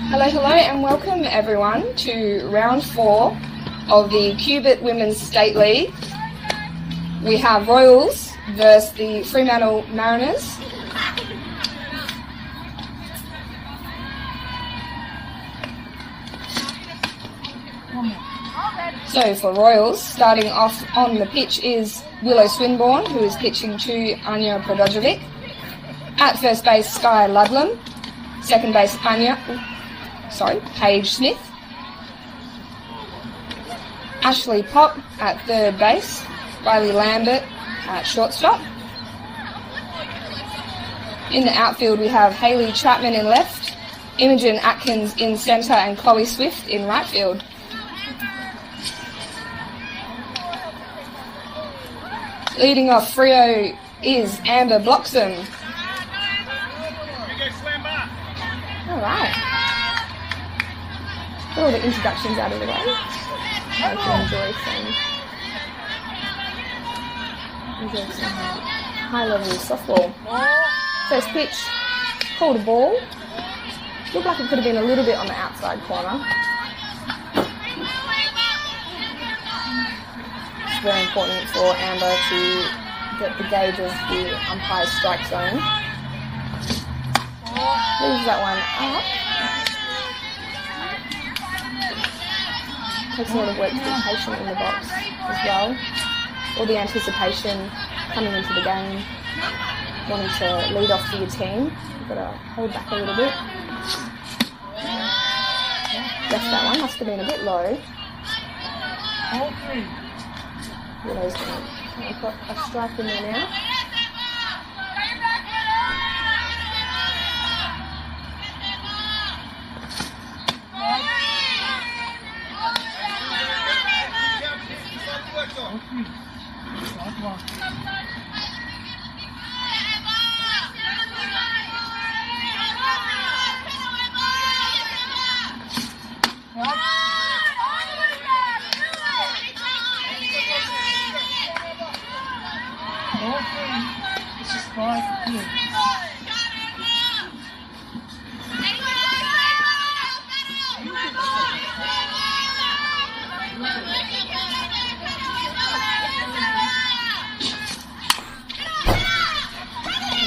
Hello and welcome everyone to round 4 of the Qbit Women's State League. We have Royals versus the Fremantle Mariners. So for Royals, starting off on the pitch is Willow Swinburne, who is pitching to Anya Prodojevic. At first base, Sky Ludlam. Second base, Paige Smith. Ashley Pop at third base. Riley Lambert at shortstop. In the outfield, we have Hayley Chapman in left, Imogen Atkins in centre, and Chloe Swift in right field. Leading off Freo is Amber Bloxham. Alright. Got all the introductions out of the way. I can enjoy some high-level softball. First pitch, called a ball. Looked like it could have been a little bit on the outside corner. It's very important for Amber to get the gauge of the umpire's strike zone. Leaves that one up. Takes a lot of work to be patient in the box as well. All the anticipation coming into the game, wanting to lead off for your team. You've got to hold back a little bit. Left that one, must have been a bit low. Willow's going to put a strike in there now.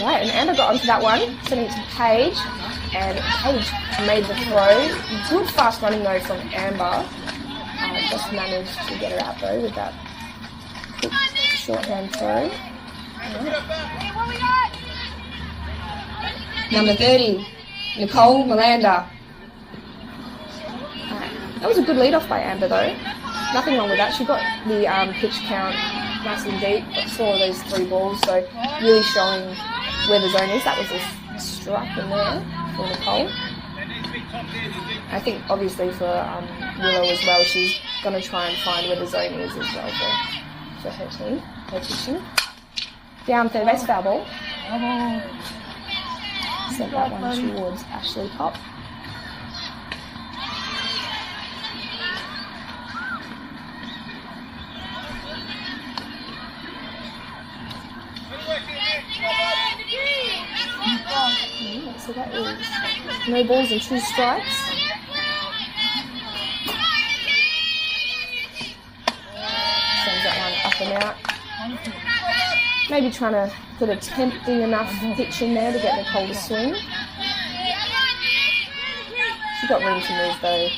Right, and Amber got onto that one, sending it to Paige, and Paige made the throw. Good fast running though from Amber. Just managed to get her out though with that quick shorthand throw. Right. Number 30, Nicole Melander. That was a good lead off by Amber though. Nothing wrong with that. She got the pitch count nice and deep, but saw those 3 balls, so really showing where the zone is. That was a strike in there for Nicole. I think obviously for Willow as well, she's going to try and find where the zone is as well for her team, her pitching. Down third base, foul ball. Sent that one towards Ashley Pop. So that is no balls and 2 strikes. Sends that one up and out. Maybe trying to put a tempting enough pitch in there to get Nicole to swing. She's got room to move though.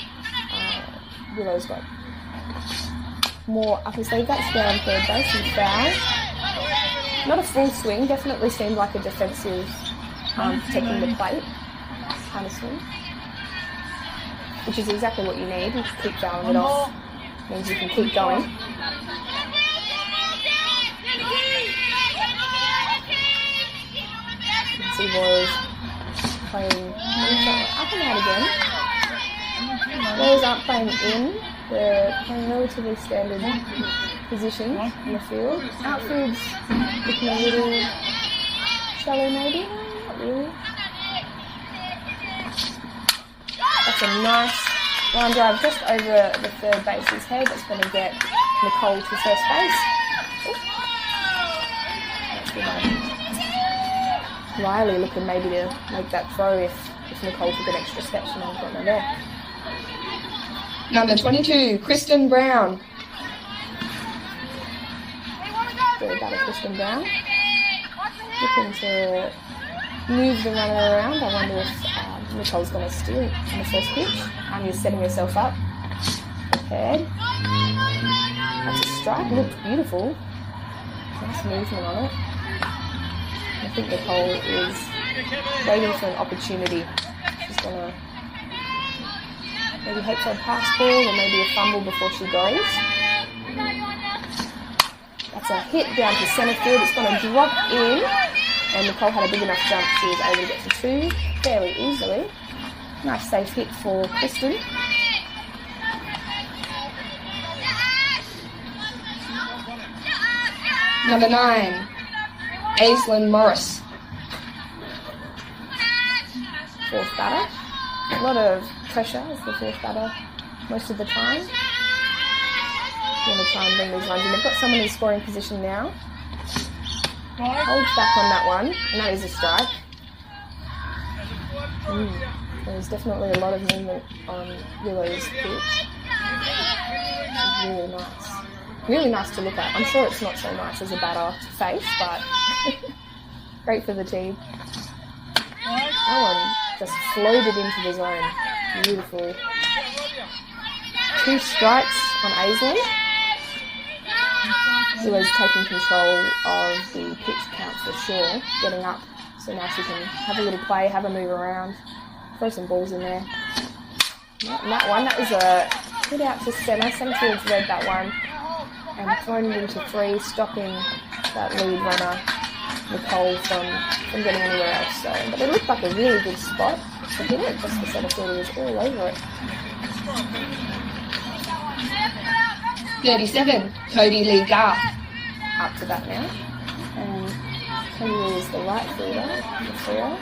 Willow's got more up her sleeve. That's down third base and foul. Not a full swing, definitely seemed like a defensive protecting the plate kind of swing, which is exactly what you need. You keep fouling it off, means you can keep going. See Royals playing up and out again. Royals aren't playing in, they're playing relatively standard positions in the field. Outfield's looking a little shallow maybe. Really. That's a nice Line drive just over the third base's head. That's going to get Nicole to first base. Ooh. That's good one. Riley looking maybe to make that throw if Nicole took an extra step. She might have gotten her there. Number 22, Kristen Brown. Third batter, Kristen Brown. Looking to move the runner around. I wonder if Nicole's going to steal on the first pitch. Anya's setting herself up. Prepared. That's a strike. Looked beautiful. Nice movement on it. I think Nicole is waiting for an opportunity. She's going to maybe hope for a pass ball or maybe a fumble before she goes. That's a hit down to centre field. It's going to drop in. And Nicole had a big enough jump. She was able to get to 2 fairly easily. Nice safe hit for Kristen. Number 9, Aislinn Morris. Fourth batter. A lot of pressure as the fourth batter most of the time. Going to try and bring these runs in. They've got someone in scoring position now. Holds back on that one, and that is a strike. There's definitely a lot of movement on Leauge's pitch. Which is really nice. Really nice to look at. I'm sure it's not so nice as a batter to face, but great for the team. That one just floated into the zone. Beautiful. 2 strikes on Aislinn. Leauge's taking control of the pitch count for sure, getting up, so now she can have a little play, have a move around, throw some balls in there. And that one, that was a hit out to centre. Centrefield's read that one and thrown it into 3, stopping that lead runner, Nicole, from getting anywhere else. So, but it looked like a really good spot to hit it, just the centrefielder was all over it. 37, Cody Lee Garth. Up to bat now. And Cody Lee is the right fielder, the trio.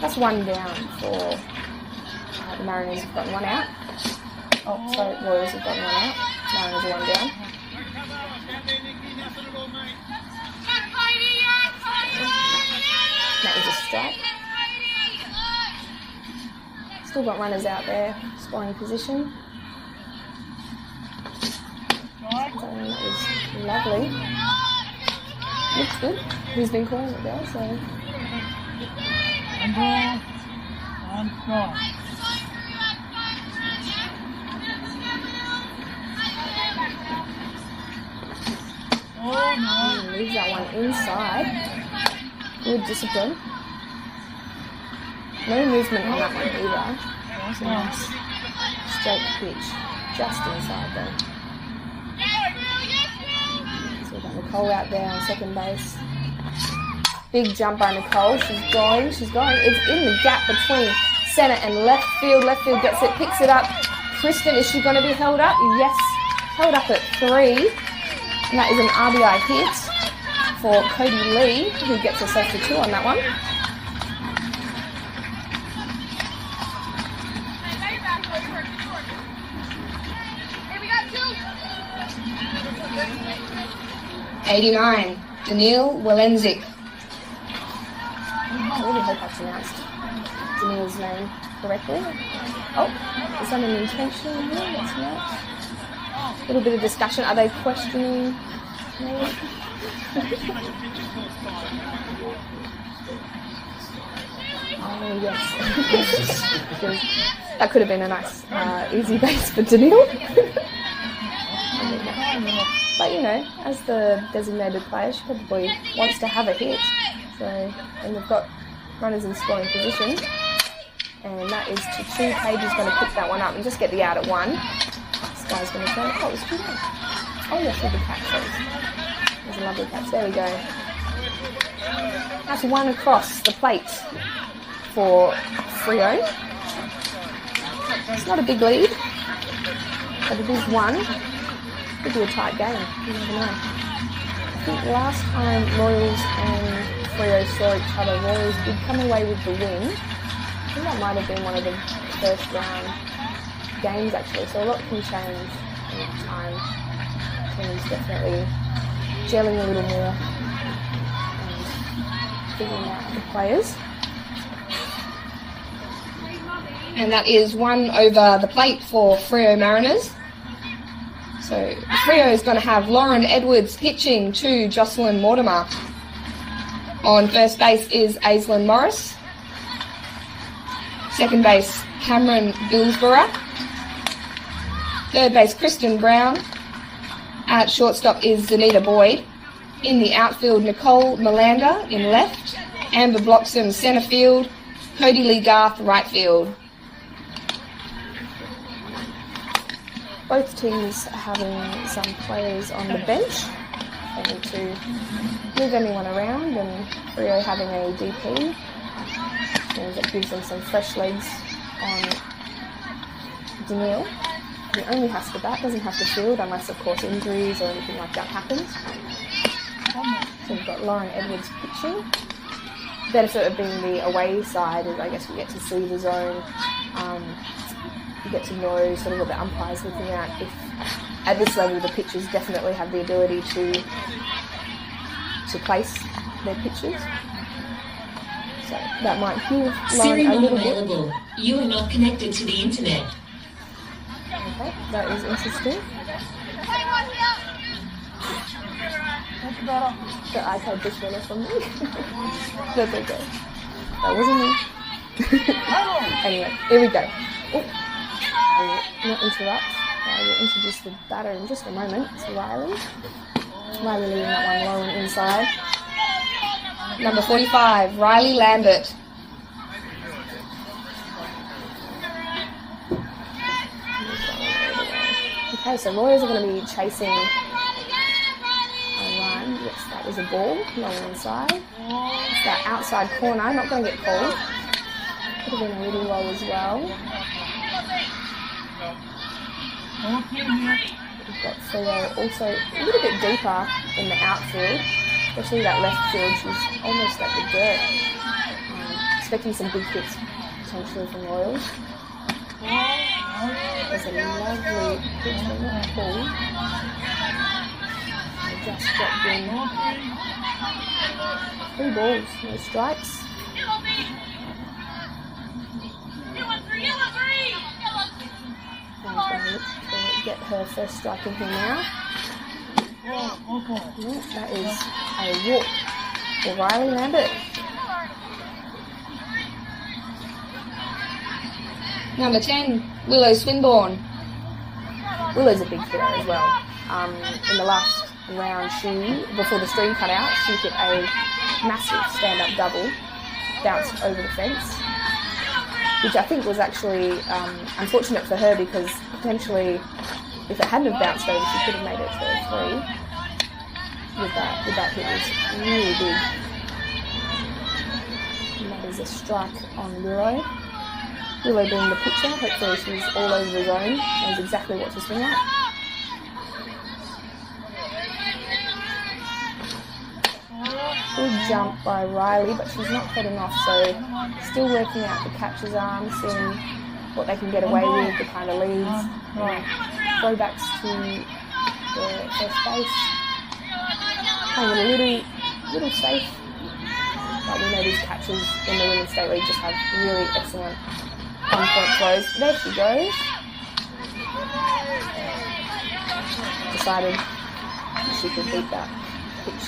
That's 1 down for the Mariners have gotten 1 out. Oh, sorry, Royals have gotten 1 out. Mariners are 1 down. That was a strike. Still got runners out there, scoring position. That was lovely. Looks good. He's been calling it there, so. Leaves that one inside. Good discipline. No movement on that one either. It's a nice straight pitch. Just inside though. So we've got Nicole out there on second base. Big jump by Nicole. She's going. It's in the gap between centre and left field. Left field gets it, picks it up. Kristen, is she going to be held up? Yes. Held up at 3. And that is an RBI hit for Cody Lee, who gets herself to 2 on that one. '89, Daniil Walenzik. I really hope I pronounced Daniil's name correctly. Oh, is that an intentional here? That's not. A little bit of discussion. Are they questioning? Oh, yes. That could have been a nice, easy base for Daniil. But, you know, as the designated player, she probably wants to have a hit. So, and they've got runners in scoring position. And that is to 2. Paige is going to pick that one up and just get the out at 1. This guy's going to throw it. Oh, it was too low. Oh, yes, with the catch. There's a lovely catch. There we go. That's 1 across the plate for Freo. It's not a big lead, but it is 1. Could be a tight game. You never know. I think last time Royals and Freo saw each other, Royals did come away with the win. I think that might have been one of the first round games actually, so a lot can change in that time. Teams definitely gelling a little more and figuring out the players. And that is one over the plate for Freo Mariners. So Freo is going to have Lauren Edwards pitching to Jocelyn Mortimer. On first base is Aislinn Morris. Second base, Cameron Billsborough. Third base, Kristen Brown. At shortstop is Zanita Boyd. In the outfield, Nicole Melander in left. Amber Bloxham centre field. Cody Lee Garth right field. Both teams having some players on the bench. They need to move anyone around, and Freo having a DP. And that gives them some fresh legs on Daniil. He only has to bat, doesn't have to field unless, of course, injuries or anything like that happens. So we've got Lauren Edwards pitching. The benefit of being the away side is, I guess, you get to see the zone. You get to know sort of what the umpire's looking at. If at this level, the pitchers definitely have the ability to place their pitches. So that might give Lauren a little bit. You are not connected to the internet. Okay, that is interesting. The iPad just went off on me. That's okay. That wasn't me. Anyway, here we go. Oh, I will not interrupt. I will introduce the batter in just a moment. It's Riley. Riley leading that one low and inside. Number 45, Riley Lambert. Okay, so Royals are going to be chasing a run. Yes, that was a ball, low inside. It's that outside corner, not going to get called. Could have been a little low as well. We've got Freo also a little bit deeper in the outfield, especially that left field. She's almost at the dirt. Expecting some big hits potentially from Royals. There's a lovely pitch, but not pulled. They just dropped in. 3 balls, no strikes. Going to look to get her first strike in here now. That is a walk for Riley Lambert. Number 10, Willow Swinburne. Willow's a big hitter as well. In the last round, before the stream cut out, she hit a massive stand-up double, bounced over the fence, which I think was actually unfortunate for her because potentially, if it hadn't have bounced over, she could have made it to 3. With that hit, it was really big. And that is a strike on Willow. Willow being the pitcher, hopefully she's all over the zone, knows exactly what to swing at. Good jump by Riley, but she's not heading off, so still working out the catcher's arm, seeing what they can get away with, the kind of leads. Throwbacks to the first base. Playing it a little safe, but we know these catchers in the Women's State League just have really excellent on-point throws. There she goes. Decided she could beat that pitch.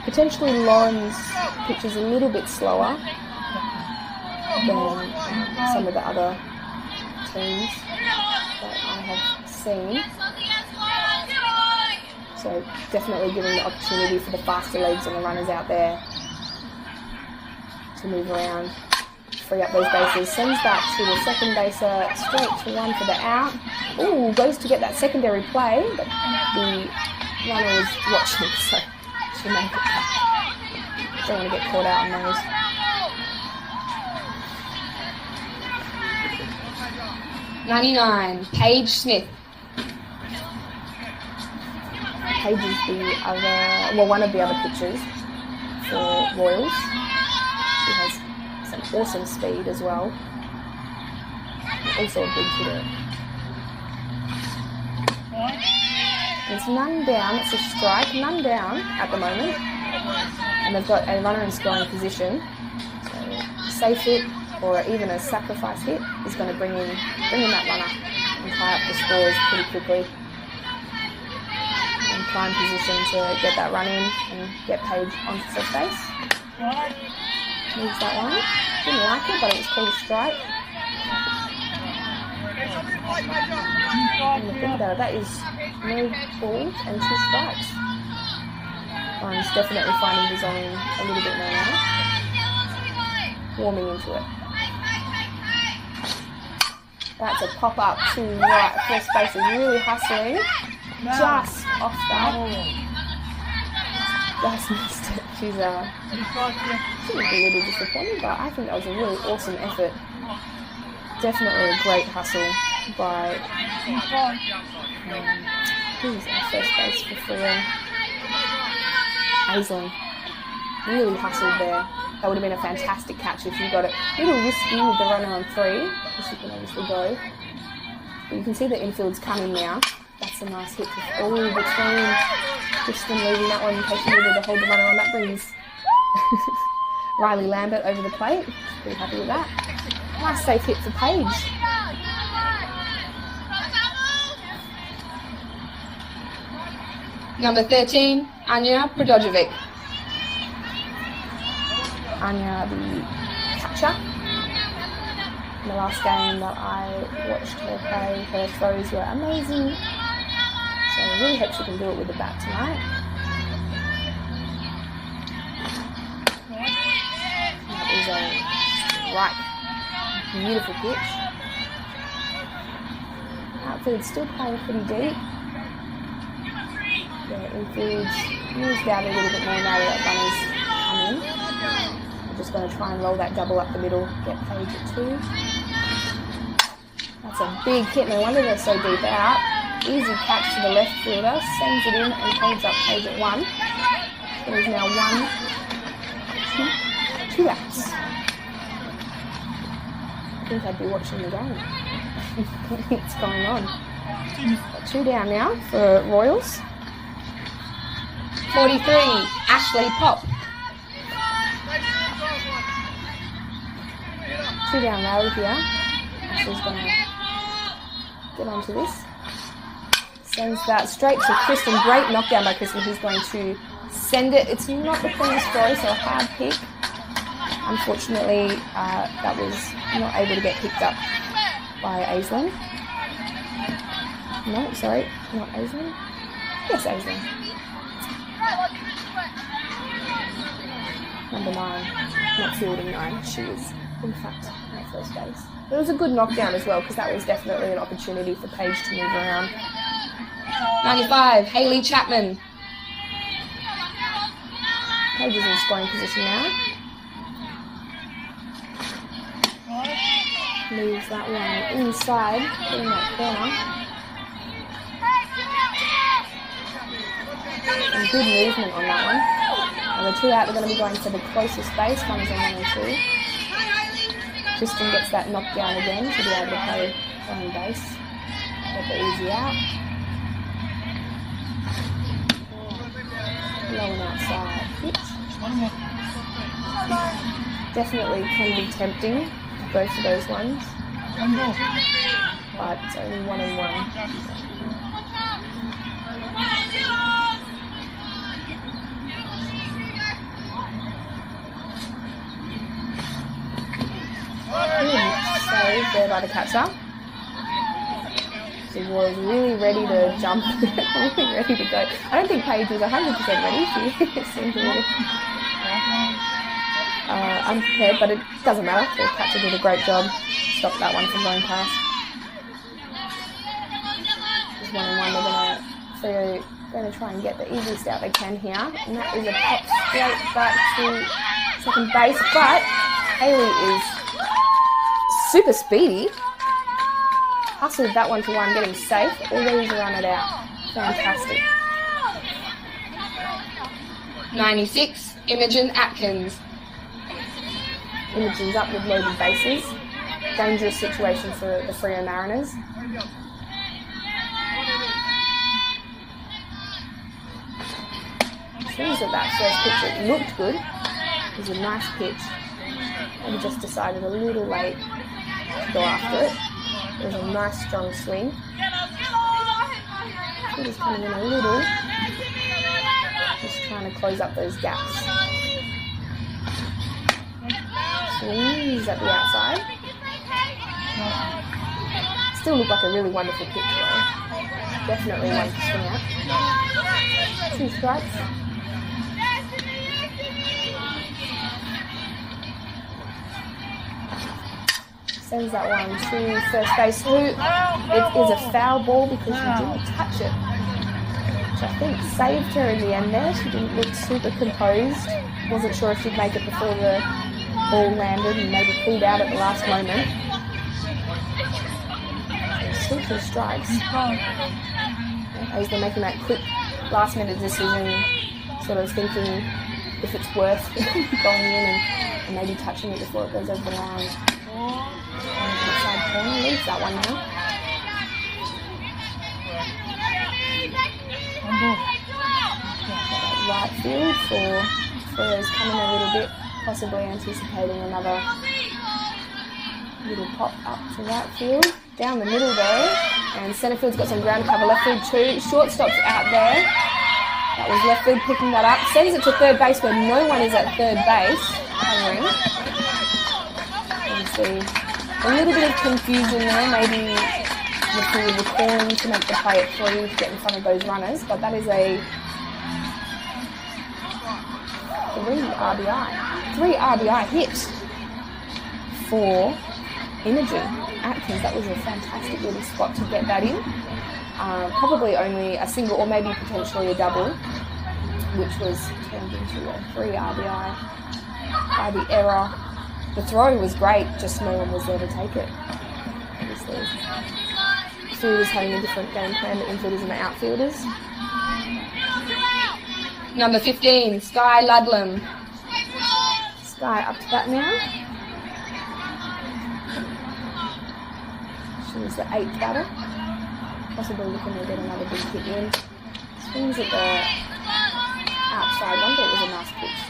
Potentially Lauren's pitch is a little bit slower than some of the other teams that I have seen. So definitely giving the opportunity for the faster legs and the runners out there to move around, free up those bases. Sends that to the second baser, straight to 1 for the out. Ooh, goes to get that secondary play, but the runner was watching, so she made it back. Don't want to get caught out on those. .99, Paige Smith. Paige is one of the other pitchers for Royals. She has some awesome speed as well. also a big hitter. It's none down, it's a strike, none down at the moment. And they've got a runner in scoring position. So a safe hit or even a sacrifice hit is going to bring in that runner and tie up the scores pretty quickly. In prime position to get that run in and get Paige onto first base. Moves that one. Didn't like it, but it was called a strike. And the thing about it, that is no balls and 2 strikes. He's definitely finding the zone a little bit more now. Warming into it. That's a pop up to right. First base is really hustling. Just off that. Just missed it. She's a little disappointed, but I think that was a really awesome effort. Definitely a great hustle by who's our first base for Freo? Aislinn. Really hustled there. That would have been a fantastic catch if you got it. A little risky with the runner on 3, which you can obviously go. But you can see the infield's coming now. That's a nice hit. Between Kristen leaving that one in case you needed to hold the runner on. That brings Riley Lambert over the plate. Pretty happy with that. Nice safe hit for Paige. Number 13, Anja Predojevic. Anja, the catcher. In the last game that I watched her play, her throws were amazing. So I really hope she can do it with the bat tonight. That is a strike. Beautiful pitch. Outfield's still playing pretty deep. Yeah, infield's moved out a little bit more now that runners come in. I'm just going to try and roll that double up the middle, get Paige at 2. That's a big hit, no wonder they're so deep out. Easy catch to the left fielder, sends it in and holds up Paige at 1. There is now 2 outs. I think I'd be watching the game. What's going on? Got 2 down now for Royals. 43, Ashley Pop. 2 down rally here. Ashley's going to get onto this. Sends that straight to Kristen. Great knockdown by Kristen. He's going to send it. It's not the cleanest throw, so a hard pick. Unfortunately, that was not able to get picked up by Aislinn. No, sorry, not Aislinn. Yes, Aislinn. Number 9, not fielding 9. She was, in fact, at first base. It was a good knockdown as well, because that was definitely an opportunity for Paige to move around. 95, Hayley Chapman. Paige is in scoring position now. Moves that one inside, in that corner. Some good movement on that one. And the 2 out are going to be going to the closest base, runners on 1 and 2. Kristen gets that knocked down again to be able to play on base. Get the easy out. Low and outside pitch. Definitely can be tempting to go for those ones. But it's only 1 and 1. Saved there by the catcher. She was really ready to jump, really ready to go. I don't think Paige was 100% ready. She seemed a little unprepared, but it doesn't matter. The catcher did a great job. Stopped that one from going past. Just 1 and 1. They're going to try and get the easiest out they can here, and that is a pop straight back to second base. But Hayley is super speedy. Hustled that one to 1, getting safe. Always run it out. Fantastic. 96, Imogen Atkins. Imogen's up with loaded bases. dangerous situation for the Freo Mariners. Seems that first pitch, it looked good. It was a nice pitch. And just decided a little late to go after it. It was a nice strong swing. Just coming in a little. Just trying to close up those gaps. Swings at the outside. Still looked like a really wonderful pitch though. Definitely one to swing at. 2 strikes. Sends that one to first base, who it is a foul ball because she didn't touch it. Which I think saved her in the end there. She didn't look super composed. Wasn't sure if she'd make it before the ball landed and maybe pulled out at the last moment. Still 2 strikes. As they're making that quick last minute decision, sort of thinking if it's worth going in and maybe touching it before it goes over the line. Outside corner, leaves that one now. That right field for Freo's coming a little bit, possibly anticipating another little pop up to right field. Down the middle though, and centre field's got some ground to cover, left field too. Shortstop's out there. That was left field picking that up. Sends it to third base where no one is at third base. Covering. See a little bit of confusion there, maybe the field were calling to make the play at 3 to get in front of those runners, but that is a 3 RBI hit for Imogen Atkins. That was a fantastic little spot to get that in. Probably only a single or maybe potentially a double, which was turned into a 3 RBI by the error. The throw was great, just no one was there to take it. Obviously, the fielders having a different game plan, the infielders and the outfielders. Number 15, Sky Ludlam. Sky up to bat now. She was the 8th batter. Possibly looking to get another big hit in. Swings at the outside one, but it was a nice pitch.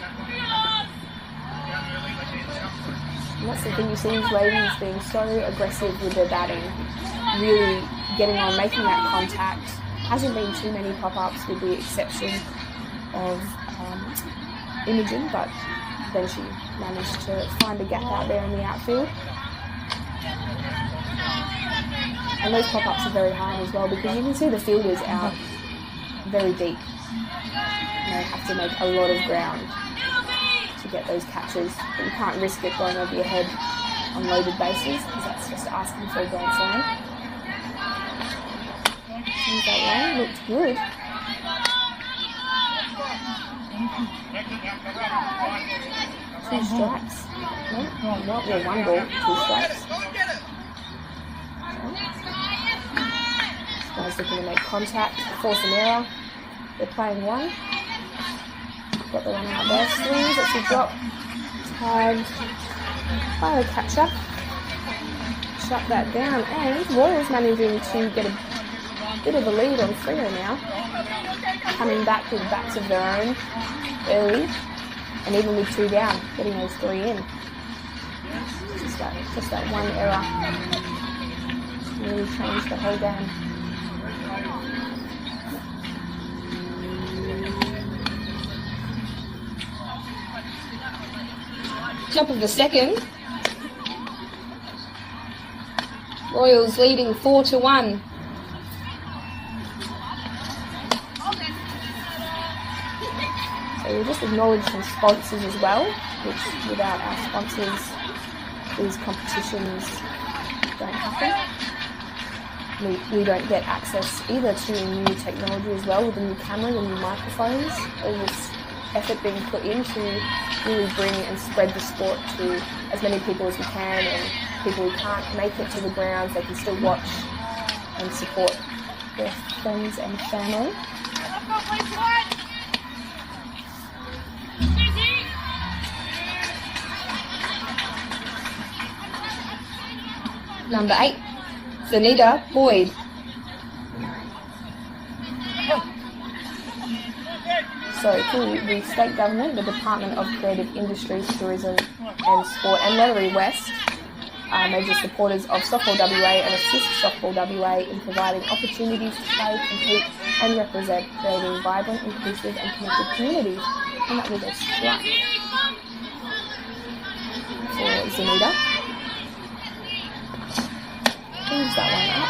And that's the thing, you see these ladies being so aggressive with their batting, really getting on, making that contact. Hasn't been too many pop-ups with the exception of Imogen, but then she managed to find a gap out there in the outfield. And those pop-ups are very hard as well because you can see the fielders out very deep. And they have to make a lot of ground to get those catches, but you can't risk it going over your head on loaded bases because that's just asking for a grand slam. Seems that one looked good. Two strikes. No, yeah, 1 ball, 2 strikes. This guy's looking to make contact, force an error. They're playing 1. Got the one out there, swings, it's a drop, tagged by the catcher. Shut that down, and Royals managing to get a bit of a lead on Freo now. Coming back with bats of their own early, and even with 2 down, getting those 3 in. Just that one error really changed the whole game. Top of the second, Royals leading 4-1. So we'll just acknowledge some sponsors as well, which without our sponsors, these competitions don't happen. We don't get access either to new technology as well, with the new camera, the new microphones, all this effort being put in to really bring and spread the sport to as many people as we can, and people who can't make it to the grounds, they can still watch and support their friends and family. Number 8, Zanita Boyd. So through the state government, the Department of Creative Industries, Tourism and Sport and Lottery West are major supporters of Softball WA and assist Softball WA in providing opportunities to play, compete and represent, creating vibrant, inclusive and connected communities. And that was a strike for Zanita. Moves that one up.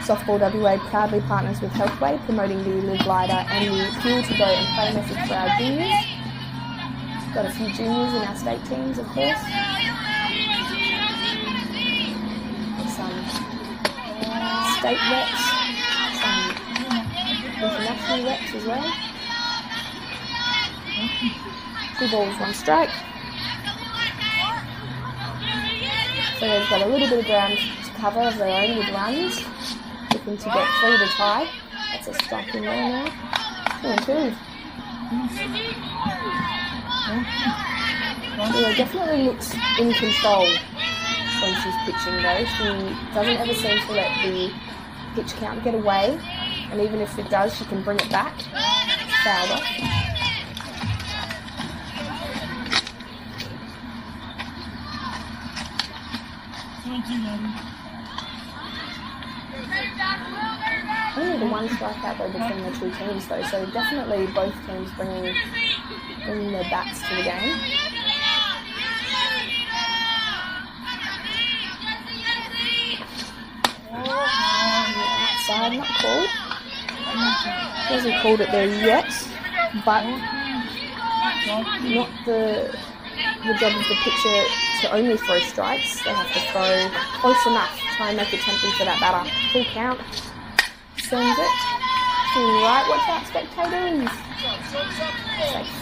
Softball WA proudly partners with Healthway, promoting the Live Lighter and the Fuel to Go and Play message for our juniors. Got a few juniors in our state teams, of course. Some state reps, some international reps as well. 2 balls, 1 strike. So they've got a little bit of ground to cover of their own with runs. Looking to get 3 to tie. That's a strike in there now. 2 and 2. She definitely looks in control when she's pitching though. She doesn't ever seem to let the pitch count get away. And even if it does, she can bring it back. Fouled off. Only the 1 strikeout though between the 2 teams though, so definitely both teams bringing their bats to the game. Outside, not called. He hasn't called it there yet, but not the job of the pitcher to only throw strikes. They have to throw close enough, try and make it tempting for that batter. Full count. Sends it to right. Watch out, spectators. Safe.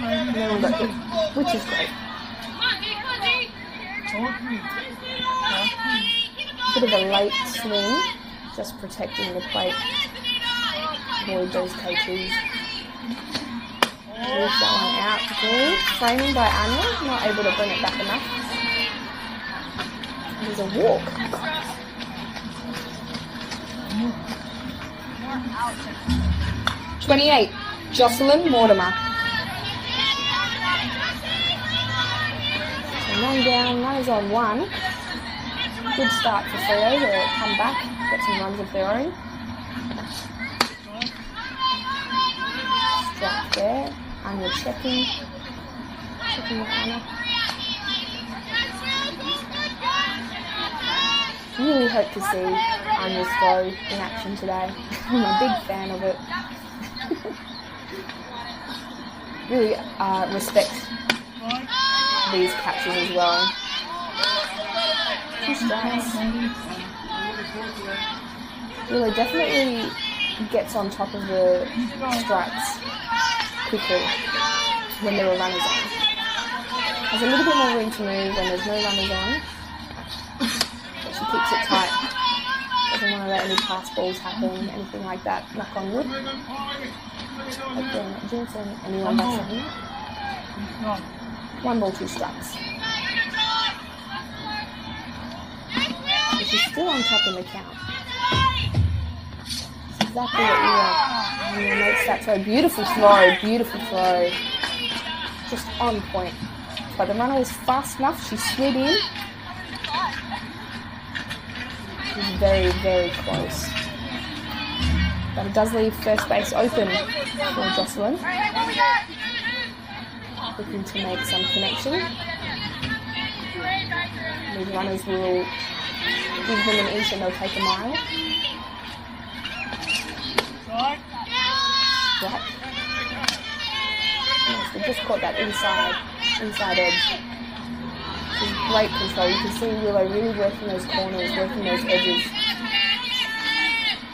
No one got hit, which is great. Bit of a late swing, just protecting the plate. Avoid those K2s. Move that one out. Good. Framing by Anya, not able to bring it back enough. There's a walk. 28, Jocelyn Mortimer. So 1 down, runners on 1. Good start for Freo to come back, get some runs of their own. Strike there. Anya checking with Anna. Really hope to see Anya's throw in action today. I'm a big fan of it. Really respect these catches as well. 2 strikes. Really definitely gets on top of the strikes quickly when there are runners on. Has a little bit more room to move when there's no runners on. But she keeps it tight. Doesn't want to let any pass balls happen, anything like that. Knock on wood. Hope they're not jinxing anyone by saying that. 1 ball, 2 strikes. But she's still on top in the count. That's exactly what you want. And makes that throw. Beautiful throw. Just on point. But the runner was fast enough. She slid in. It was very, very close. But it does leave first base open for Jocelyn. Looking to make some connection. These runners will give them an inch and they'll take a mile. Right. Yes, they just caught that inside edge. This is great control. You can see Willow really working those corners, working those edges.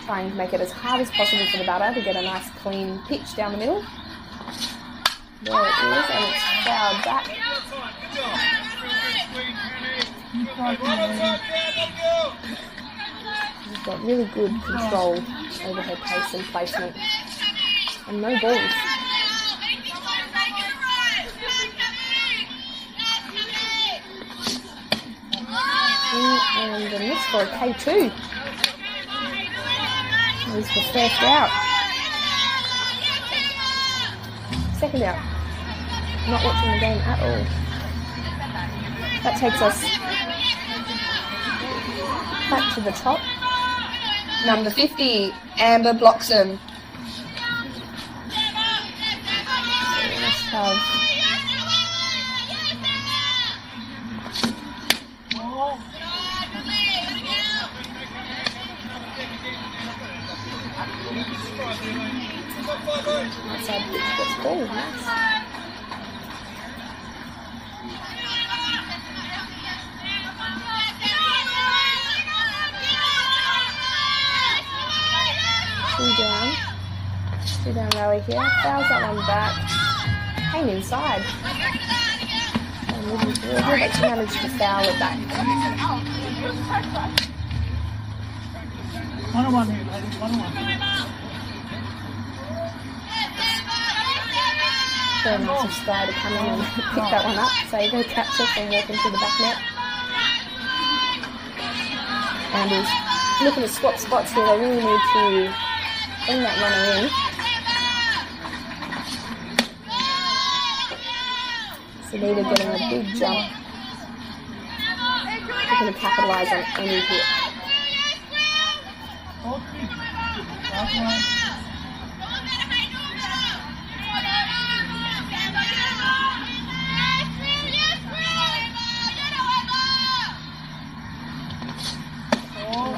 Trying to make it as hard as possible for the batter to get a nice clean pitch down the middle. There it is, and it's fouled back. She's got really good control over her pace and placement. And no balls. And a miss for a K2. Here's the first out. Second out. Not watching the game at all. That takes us back to the top. Number 50, Amber Bloxham. So we must have outside pitch gets ball. Nice. Two down rally here. Fouls that one back. Came inside. And moving through here, but she managed to foul it back. 1-on-1 here, ladies. 1-on-1. Very nice of Sky to come in and pick that one up. So you go catch us and walk into the back net. And is looking to swap spots here. They really need to bring that runner in. So Nita getting a big jump. Looking to capitalise on any hit.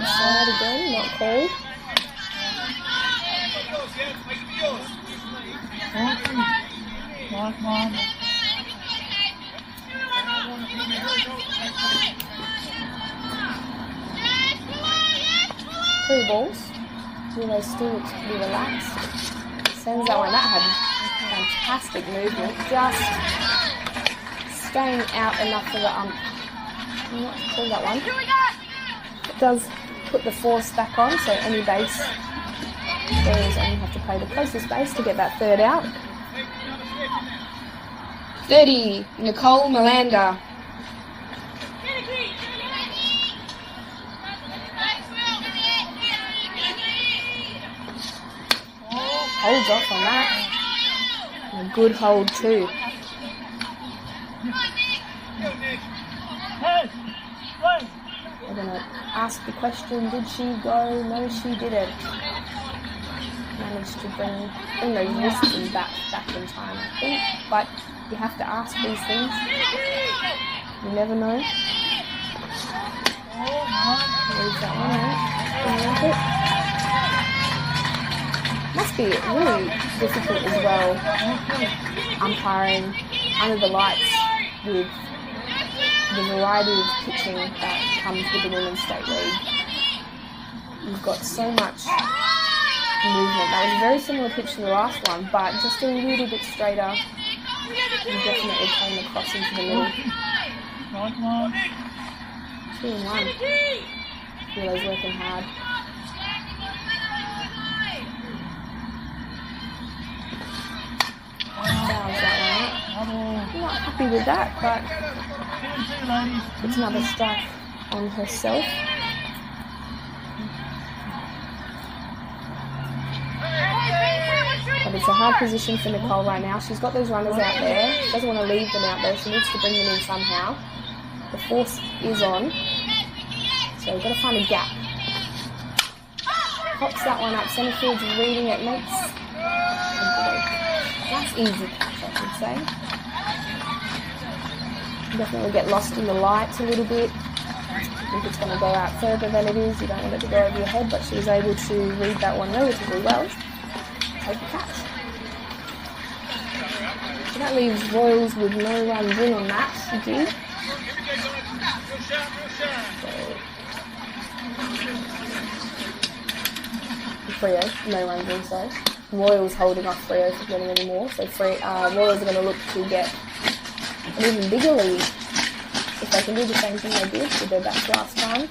Side again, not called. Three balls. Willow still looks pretty relaxed. Sends that one. That had fantastic movement. Just staying out enough for the ump. I'm not to call that one. It does put the force back on, so any base there is only have to play the closest base to get that third out. 30, Nicole Melander. Holds off on that. And a good hold too. We're going to ask the question, did she go? No, she didn't. Managed to bring those wrists and back in time, I think. But you have to ask these things. You never know. Leave that one out. Must be really difficult as well, umpiring under the lights with the variety of pitching that comes with the Women's State League. You've got so much movement. That was a very similar pitch to the last one, but just a little bit straighter. You definitely came across into the middle. 2-1. Willow's working hard. I'm not happy with that, but it's another strike on herself. But it's a hard position for Nicole right now. She's got those runners out there. She doesn't want to leave them out there. She needs to bring them in somehow. The force is on. So we've got to find a gap. Pops that one up. Centre field's reading it. Makes a nice easy catch, I should say. Definitely get lost in the lights a little bit. I think it's going to go out further than it is. You don't want it to go over your head, but she was able to read that one relatively well. Take the catch. So that leaves Royals with no runs in on that. She did. Freo, no runs in, sorry. Royals holding off Freo for getting any more. So Royals are going to look to get an even bigger lead if they can do the same thing they did with their backs last time.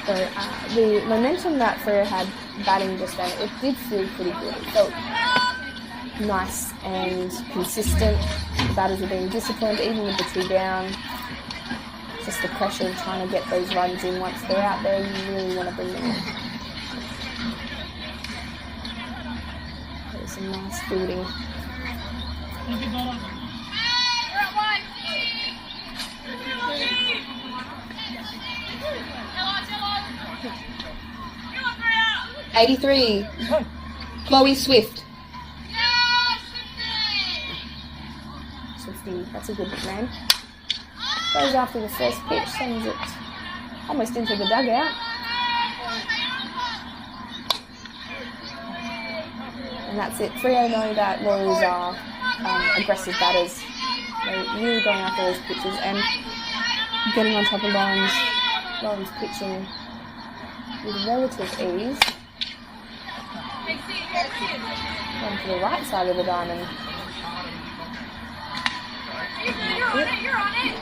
So the momentum that Freo had batting just then, it did feel pretty good. It felt nice and consistent. The batters are being disciplined, even with the 2 down. Just the pressure of trying to get those runs in once they're out there. You really want to bring them in. There's some nice fielding. '83, Chloe Swift. Swifty, that's a good nickname. Goes after the first pitch, sends it almost into the dugout. And that's it. Freo know that Royals are aggressive batters. They're really going after those pitches and getting on top of Lauren's pitching with relative ease. Going to the right side of the diamond. You're on it.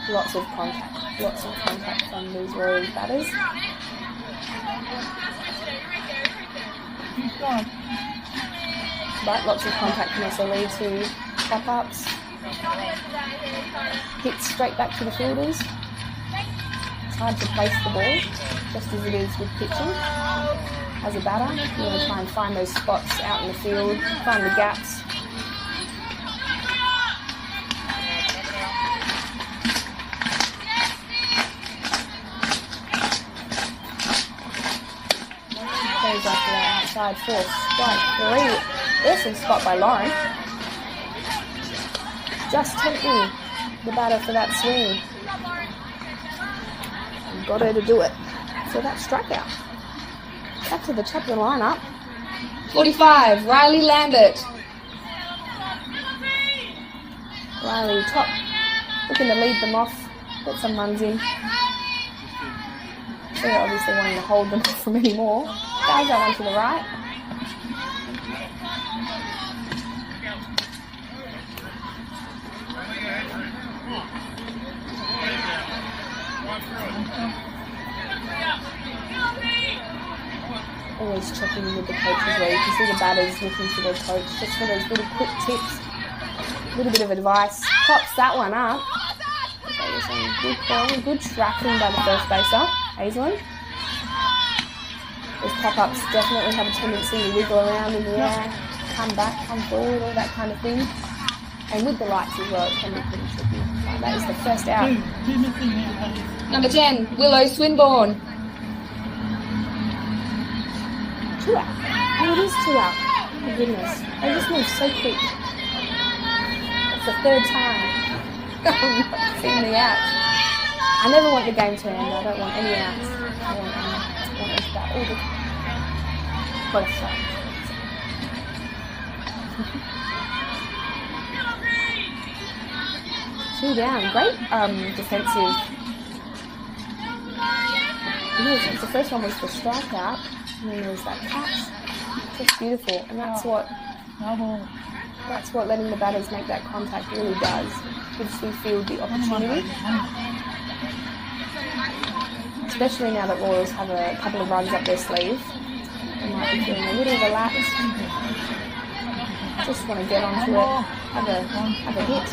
Lots of contact from these Royals batters. But lots of contact can also lead to pop-ups, hits straight back to the fielders. It's hard to place the ball, just as it is with pitching. As a batter, you want to try and find those spots out in the field, find the gaps. Goes after that outside force. Strike 3. Awesome spot by Lauren. Just tempting the batter for that swing. And got her to do it. So that strikeout. Back to the top of the lineup. 45, Riley Lambert. Riley top, looking to lead them off, get some runs in. They're obviously wanting to hold them off from any more. Guys that one to the right. Always checking in with the coach as well. You can see the batters looking to their coach just for those little quick tips, a little bit of advice. Pops that one up. Good call, good tracking by the first baser, Hazelin. Those pop-ups definitely have a tendency to wiggle around in the air, come back, come forward, all that kind of thing. And with the lights as well, it can be pretty tricky. That is the first out. Number 10, Willow Swinburne. 2 out. Oh, it is 2 out. Oh my goodness. They just move so quick. It's the 3rd time I've not seen the outs. I never want the game to end. I don't want any outs. I want them to bat all the time. Both sides. 2 down. Great defensive. The first one was the strikeout, and then there was that catch. Just beautiful, and that's what letting the batters make that contact really does. Gives the field the opportunity. Especially now that Royals have a couple of runs up their sleeve. They might be feeling a little relaxed. Just want to get onto it, have a hit.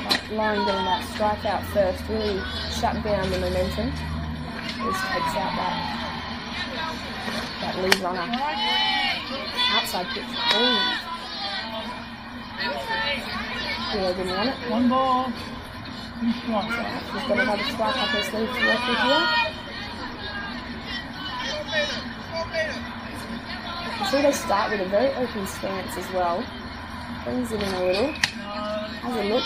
But Lauren getting that strikeout first really shut down the momentum. Just takes out that lead runner. Outside pitch. Oh. Yeah, didn't want it. 1 ball. She's got another strike up her sleeve to work with here. You see they start with a very open stance as well. Brings it in a little. Has a look.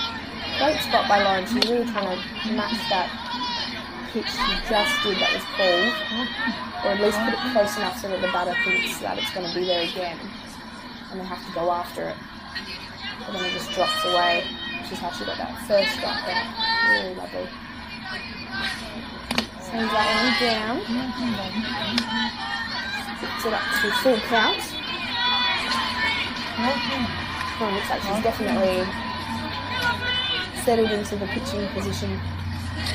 Great spot by Lauren. She's really trying to match that pitch she just did that was called. Or at least put it close enough so that the batter thinks that it's going to be there again. And they have to go after it. But then it just drops away. Which is how she got that first strikeout. Really lovely. Sends that one down. Gets it up to full count. Oh, looks like she's definitely settled into the pitching position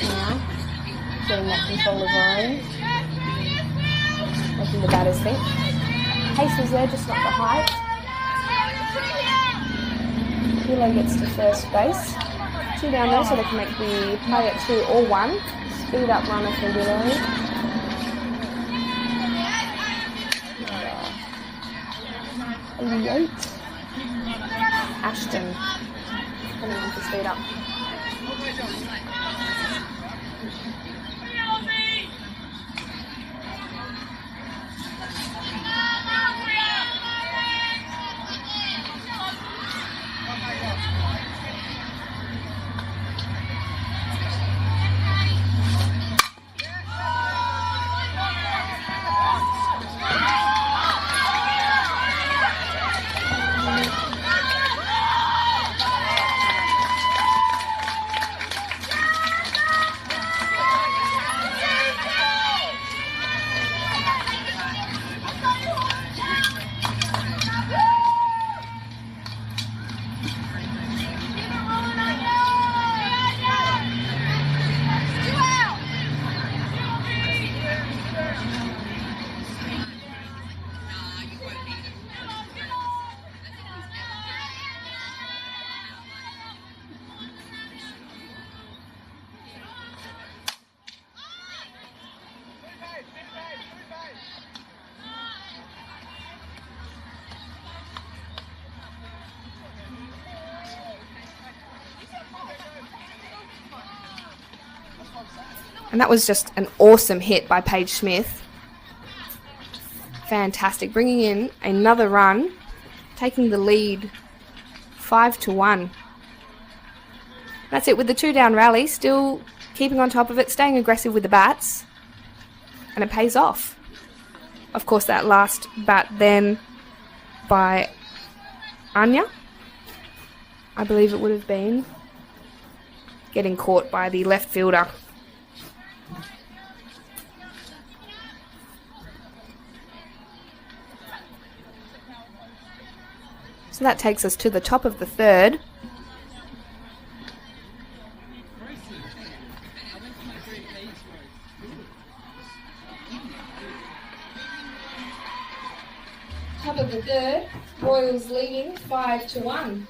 now. getting that control of her own, making the batters think. Pace was there, just not the height. Leauge gets to first base. 2 down there, so they can make the play at 2 or 1. Speed up runner for Leauge. And 88. Ashton coming in for speed up. And that was just an awesome hit by Paige Smith. Fantastic. Bringing in another run, taking the lead 5-1. That's it with the 2 down rally, still keeping on top of it, staying aggressive with the bats. And it pays off. Of course, that last bat then by Anya, I believe it would have been, getting caught by the left fielder. So that takes us to the top of the 3rd. Top of the 3rd, Royals leading 5-1.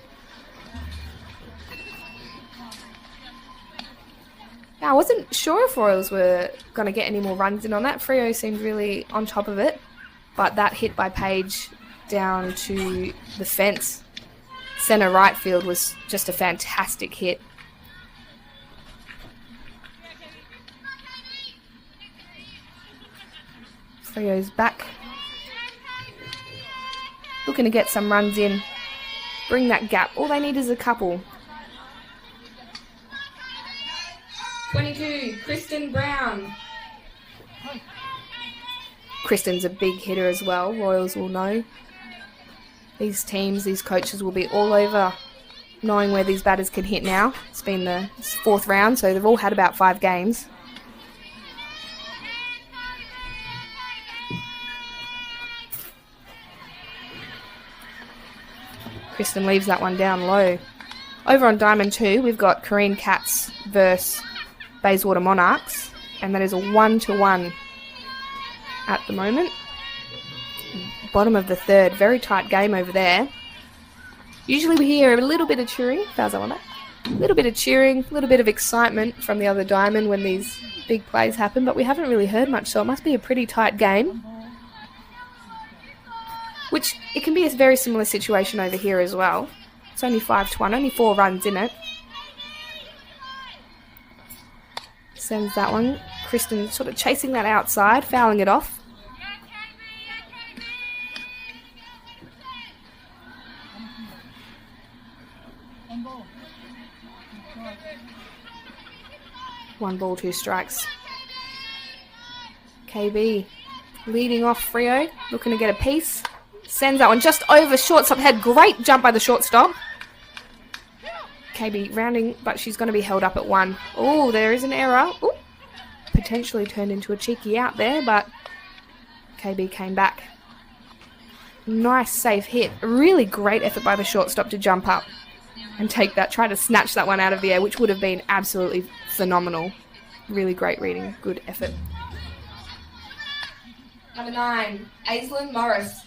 Now, I wasn't sure if Royals were going to get any more runs in on that. Freo seemed really on top of it, but that hit by Paige down to the fence, centre right field, was just a fantastic hit. Freo's back, looking to get some runs in, bring that gap. All they need is a couple. 22, Kristen Brown. Kristen's a big hitter as well, Royals will know. These teams, these coaches will be all over knowing where these batters can hit now. It's been the 4th round, so they've all had about 5 games. Kristen leaves that one down low. Over on Diamond 2, we've got Corrine Katz versus Bayswater Monarchs, and that is a 1-1 at the moment. Bottom of the 3rd, very tight game over there. Usually we hear a little bit of cheering, fouls on that. A little bit of cheering, a little bit of excitement from the other diamond when these big plays happen, but we haven't really heard much, so it must be a pretty tight game. Which, it can be a very similar situation over here as well. It's only 5-1, only 4 runs in it. Sends that one. Kristen sort of chasing that outside, fouling it off. One ball, 2 strikes. KB leading off Freo, looking to get a piece. Sends that one just over shortstop head. Great jump by the shortstop. KB rounding, but she's going to be held up at 1. Oh, there is an error. Ooh. Potentially turned into a cheeky out there, but KB came back. Nice safe hit. A really great effort by the shortstop to jump up and take that, try to snatch that one out of the air, which would have been absolutely phenomenal. really great reading, good effort. Number 9, Aislinn Morris.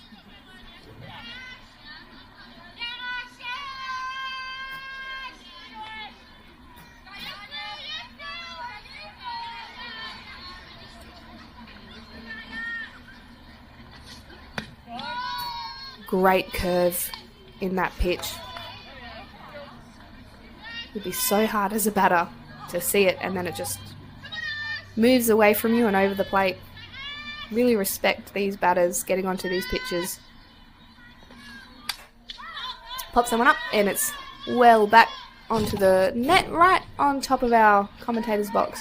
Great curve in that pitch. It'd be so hard as a batter to see it, and then it just moves away from you and over the plate. Really respect these batters getting onto these pitches. Pop someone up, and it's well back onto the net, right on top of our commentator's box.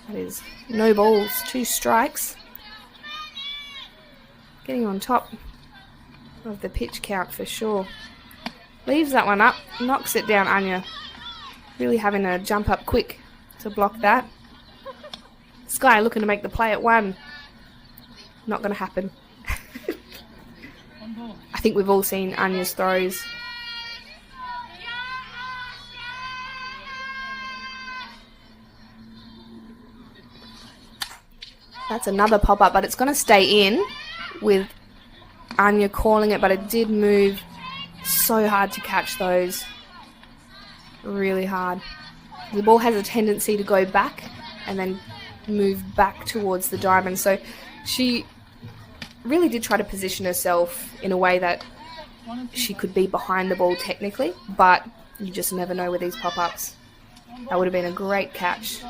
That is no balls, 2 strikes. Getting on top of the pitch count for sure. Leaves that one up, knocks it down, Anya. Really having to jump up quick to block that. Sky looking to make the play at 1. Not going to happen. I think we've all seen Anya's throws. That's another pop-up, but it's going to stay in with Anya calling it, but it did move so hard to catch those. Really hard. The ball has a tendency to go back and then move back towards the diamond, so she really did try to position herself in a way that she could be behind the ball technically, but you just never know with these pop-ups. That would have been a great catch.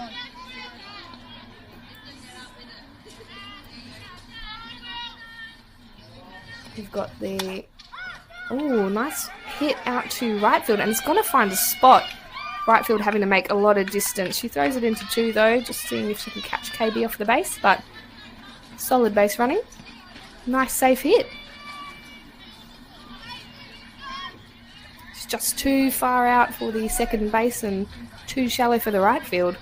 We've got the nice hit out to right field, and it's going to find a spot. Right field having to make a lot of distance. She throws it into 2 though, just seeing if she can catch KB off the base, but solid base running. Nice safe hit. It's just too far out for the second base and too shallow for the right field.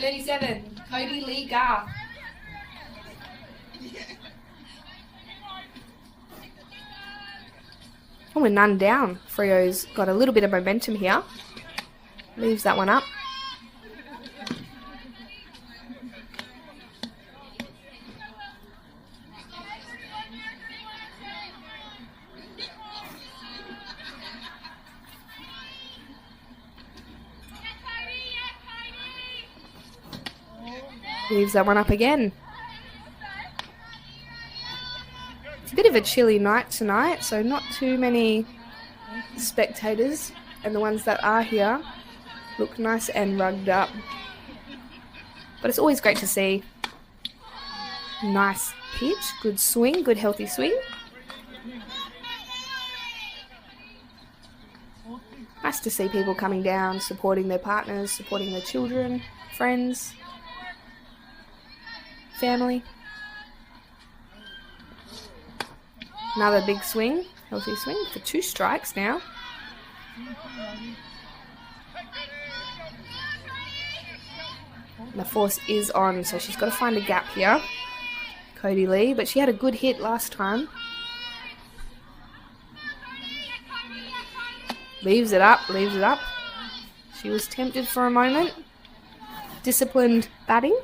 37, Cody Lee Garth. Oh, we're none down. Freo's got a little bit of momentum here. Leaves that one up. Leaves that one up again. It's a bit of a chilly night tonight, so not too many spectators, and the ones that are here look nice and rugged up. But it's always great to see. Nice pitch, good swing, good healthy swing. Nice to see people coming down, supporting their partners, supporting their children, friends, family. Another big swing, healthy swing for 2 strikes now. And the force is on, so she's got to find a gap here. Cody Lee, but she had a good hit last time. Leaves it up, leaves it up. She was tempted for a moment. Disciplined batting.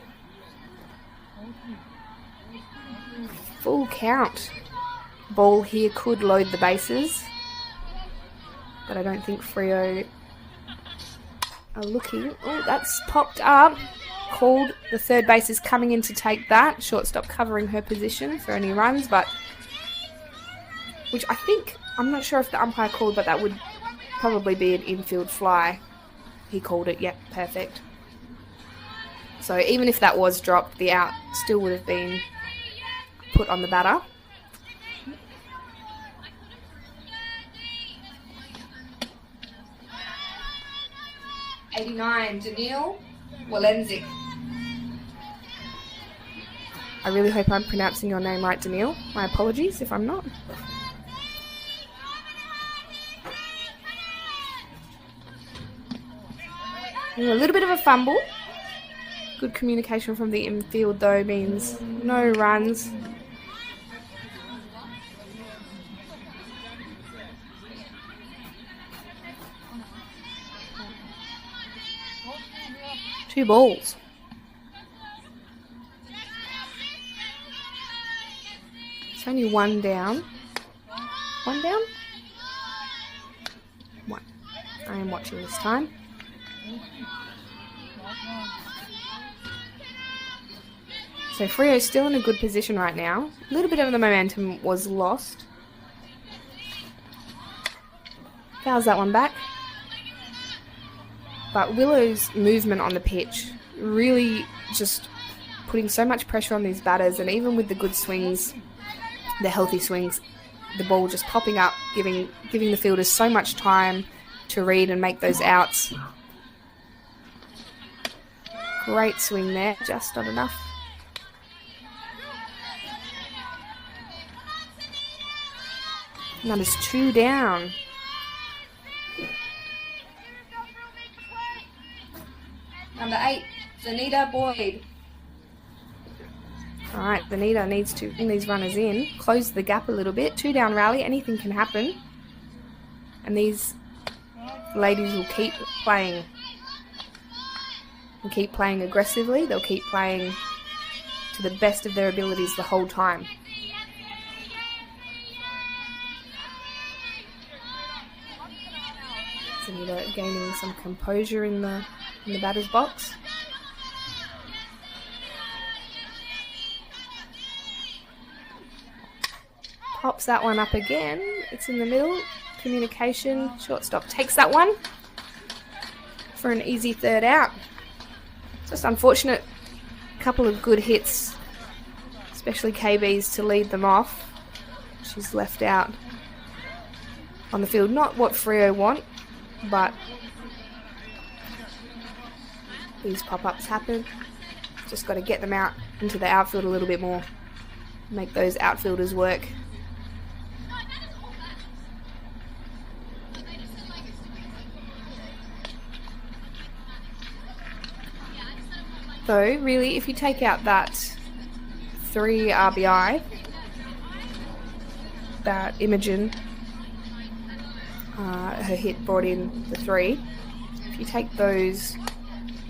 Full count. Ball here could load the bases, but I don't think Freo are looking. Oh, that's popped up. Called. The third base is coming in to take that. Shortstop covering her position for any runs, but which I think, I'm not sure if the umpire called, but that would probably be an infield fly. He called it. Yep, perfect. So even if that was dropped, the out still would have been put on the batter. Daniil Walenzik. I really hope I'm pronouncing your name right, Daniil. My apologies if I'm not. A little bit of a fumble. Good communication from the infield though means no runs. Two balls. It's only one down. One down? One. I am watching this time. So Freo's still in a good position right now. A little bit of the momentum was lost. Fouls that one back. But Willow's movement on the pitch really just putting so much pressure on these batters, and even with the good swings, the healthy swings, the ball just popping up, giving the fielders so much time to read and make those outs. Great swing there, just not enough. And that is 2 down. Number 8, Zanita Boyd. All right, Zanita needs to bring these runners in, close the gap a little bit. 2 down rally, anything can happen. And these ladies will keep playing. And keep playing aggressively. They'll keep playing to the best of their abilities the whole time. Zanita gaining some composure in the batter's box. Pops that one up again. It's in the middle. Communication. Shortstop takes that one for an easy 3rd out. Just unfortunate. Couple of good hits, especially KB's, to lead them off. She's left out on the field. Not what Freo want, but these pop-ups happen. Just got to get them out into the outfield a little bit more. Make those outfielders work. Though, really, if you take out that 3 RBI, that Imogen, her hit brought in the 3. If you take those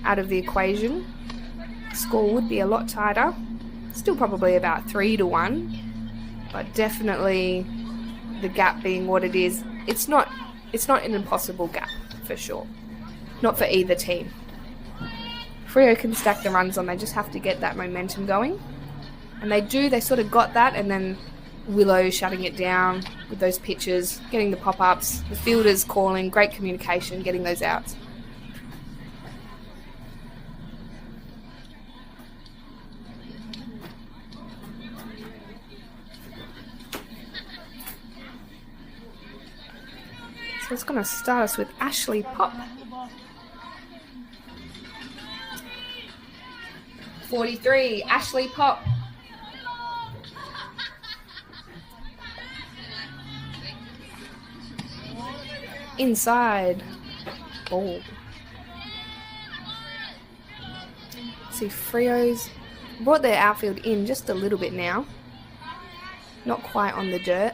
out of the equation, the score would be a lot tighter. Still probably about 3-1, but definitely the gap being what it is, it's not an impossible gap for sure. Not for either team. Freo can stack the runs on, they just have to get that momentum going. And they sort of got that, and then Willow shutting it down with those pitches, getting the pop-ups, the fielders calling, great communication, getting those outs. So it's going to start us with Ashley Pop. 43, Ashley Pop. Inside. Ball. See, Freo's brought their outfield in just a little bit now. Not quite on the dirt.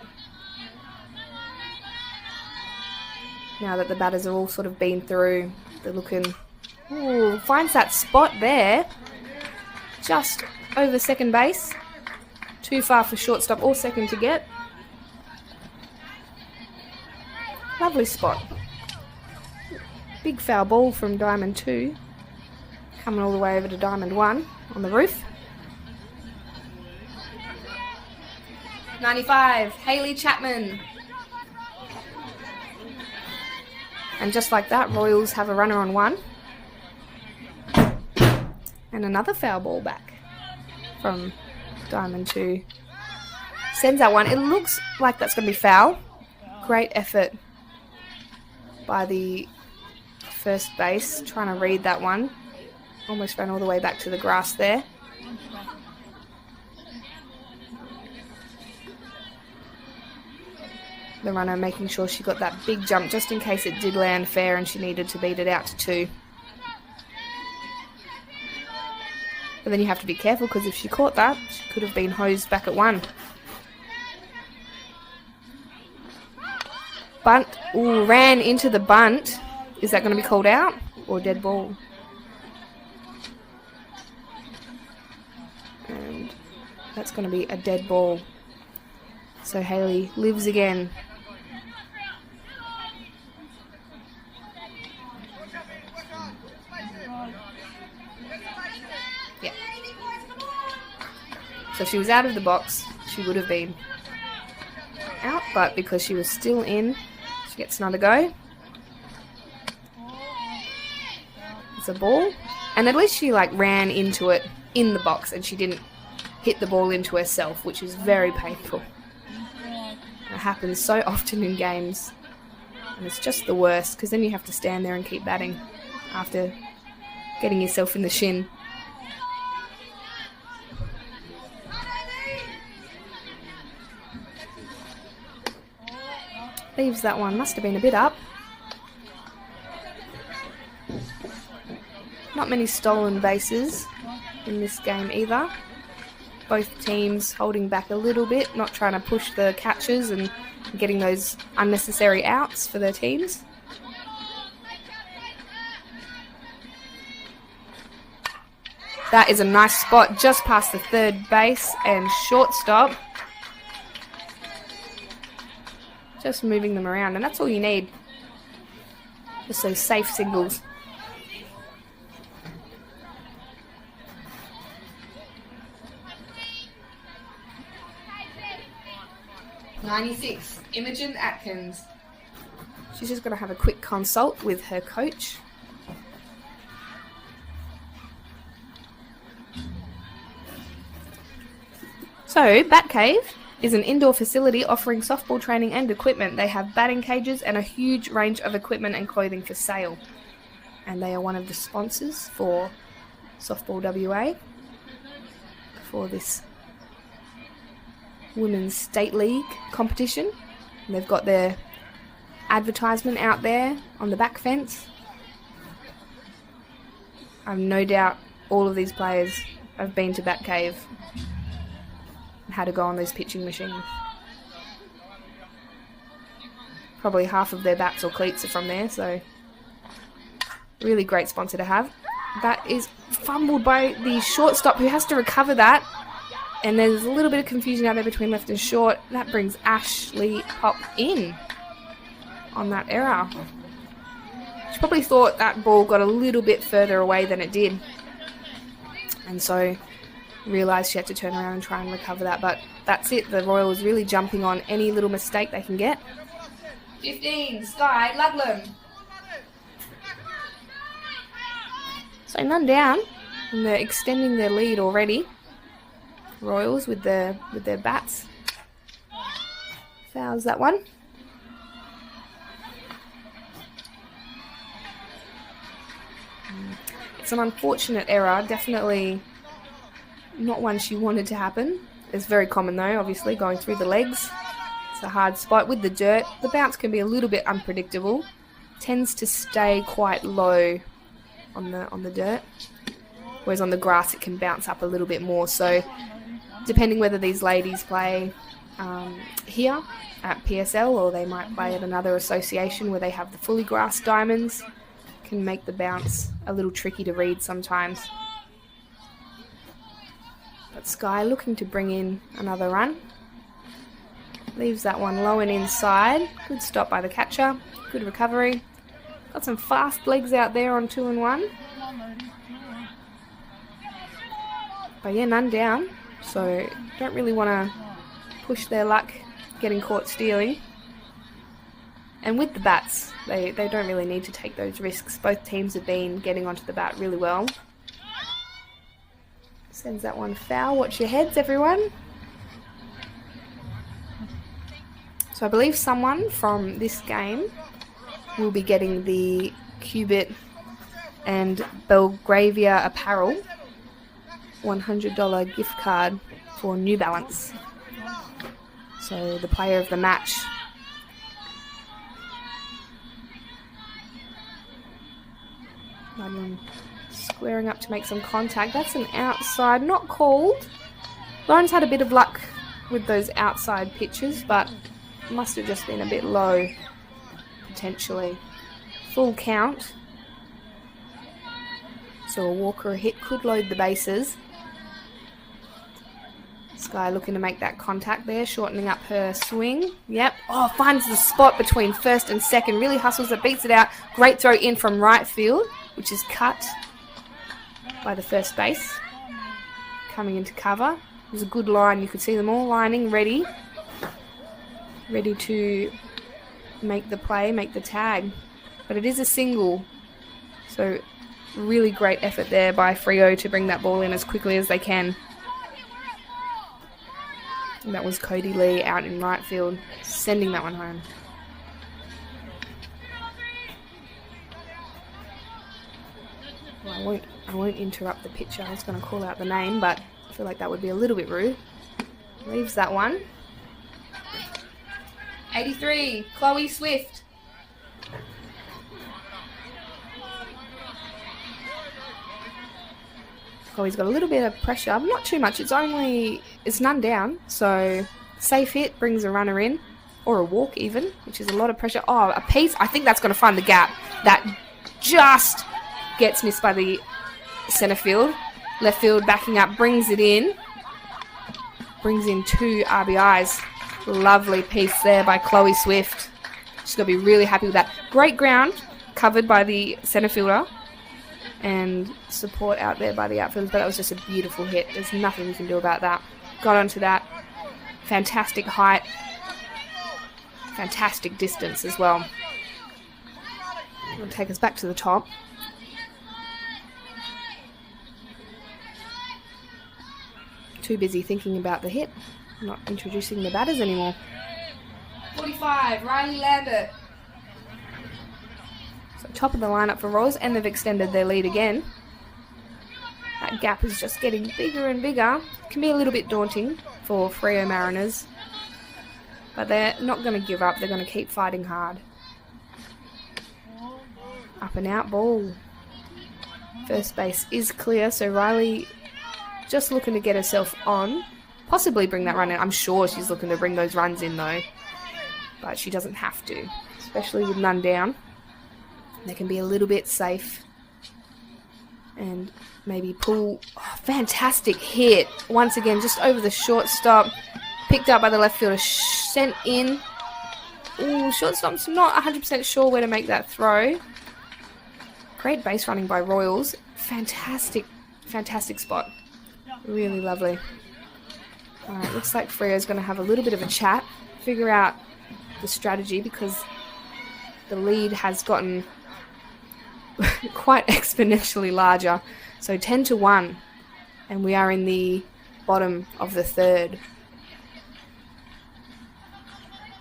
Now that the batters are all sort of been through, they're looking... Ooh, finds that spot there. Just over second base. Too far for shortstop or second to get. Lovely spot. Big foul ball from Diamond 2. Coming all the way over to Diamond 1 on the roof. 95, Hayley Chapman. And just like that, Royals have a runner on 1. And another foul ball back from Diamond 2. Sends that one. It looks like that's going to be foul. Great effort by the first base, trying to read that one. Almost ran all the way back to the grass there. The runner making sure she got that big jump just in case it did land fair and she needed to beat it out to 2. But then you have to be careful because if she caught that, she could have been hosed back at 1. Bunt. Ooh, ran into the bunt. Is that going to be called out or dead ball? And that's going to be a dead ball. So Hayley lives again. Yeah. So if she was out of the box, she would have been out, but because she was still in, she gets another go. It's a ball. And at least she ran into it in the box and she didn't hit the ball into herself, which is very painful. It happens so often in games. And it's just the worst because then you have to stand there and keep batting after getting yourself in the shin. Leaves that one. Must have been a bit up. Not many stolen bases in this game either. Both teams holding back a little bit, not trying to push the catches and getting those unnecessary outs for their teams. That is a nice spot just past the third base and shortstop. Just moving them around, and that's all you need. Just those safe singles. .96, Imogen Atkins. She's just going to have a quick consult with her coach. So, Batcave is an indoor facility offering softball training and equipment. They have batting cages and a huge range of equipment and clothing for sale. And they are one of the sponsors for Softball WA for this Women's State League competition. And they've got their advertisement out there on the back fence. I've no doubt all of these players have been to Batcave and had to go on those pitching machines. Probably half of their bats or cleats are from there, so really great sponsor to have. That is fumbled by the shortstop who has to recover that. And there's a little bit of confusion out there between left and short. That brings Ashley Pop in on that error. She probably thought that ball got a little bit further away than it did. And so realised she had to turn around and try and recover that. But that's it. The Royals really jumping on any little mistake they can get. 15, Sky Ludlam. So none down. And they're extending their lead already. Royals with their bats. Fouls that one. It's an unfortunate error. Definitely not one she wanted to happen. It's very common though, obviously, going through the legs. It's a hard spot with the dirt. The bounce can be a little bit unpredictable. Tends to stay quite low on the dirt. Whereas on the grass it can bounce up a little bit more. So depending whether these ladies play here at PSL or they might play at another association where they have the fully grass diamonds, can make the bounce a little tricky to read sometimes. But Sky looking to bring in another run. Leaves that one low and inside. Good stop by the catcher. Good recovery. Got some fast legs out there on 2 and 1. But yeah, none down. So don't really want to push their luck getting caught stealing. And with the bats, they don't really need to take those risks. Both teams have been getting onto the bat really well. Sends that one foul. Watch your heads, everyone. So I believe someone from this game will be getting the Qbit and Belgravia apparel $100 gift card for New Balance. So the player of the match. Squaring up to make some contact. That's an outside, not called. Lauren's had a bit of luck with those outside pitches, but must have just been a bit low, potentially. Full count. So a walk or a hit could load the bases. Sky looking to make that contact there, shortening up her swing. Yep. Oh, finds the spot between first and second. Really hustles it, beats it out. Great throw in from right field, which is cut by the first base. Coming into cover. It was a good line. You could see them all lining, ready to make the play, make the tag. But it is a single. So really great effort there by Freo to bring that ball in as quickly as they can. And that was Cody Lee out in right field, sending that one home. Well, I won't interrupt the pitcher. I was going to call out the name, but I feel like that would be a little bit rude. Leaves that one. 83, Chloe Swift. Chloe's got a little bit of pressure, but not too much. It's none down, so safe hit brings a runner in, or a walk even, which is a lot of pressure. Oh, a piece. I think that's going to find the gap. That just gets missed by the centre field. Left field backing up, brings it in. Brings in 2 RBIs. Lovely piece there by Chloe Swift. She's going to be really happy with that. Great ground covered by the centre fielder. And support out there by the outfielders, but that was just a beautiful hit. There's nothing you can do about that. Got onto that. Fantastic height. Fantastic distance as well. It'll take us back to the top. Too busy thinking about the hit. Not introducing the batters anymore. 45, Riley Lambert. So top of the lineup for Royals, and they've extended their lead again. That gap is just getting bigger and bigger. Can be a little bit daunting for Freo Mariners. But they're not going to give up. They're going to keep fighting hard. Up and out ball. First base is clear, so Riley just looking to get herself on. Possibly bring that run in. I'm sure she's looking to bring those runs in though. But she doesn't have to, especially with none down. They can be a little bit safe and maybe pull. Oh, fantastic hit. Once again, just over the shortstop. Picked up by the left fielder. Sent in. Ooh, shortstop's not 100% sure where to make that throw. Great base running by Royals. Fantastic, fantastic spot. Really lovely. Alright, looks like Freo's going to have a little bit of a chat. Figure out the strategy because the lead has gotten quite exponentially larger. So 10-1, and we are in the bottom of the third.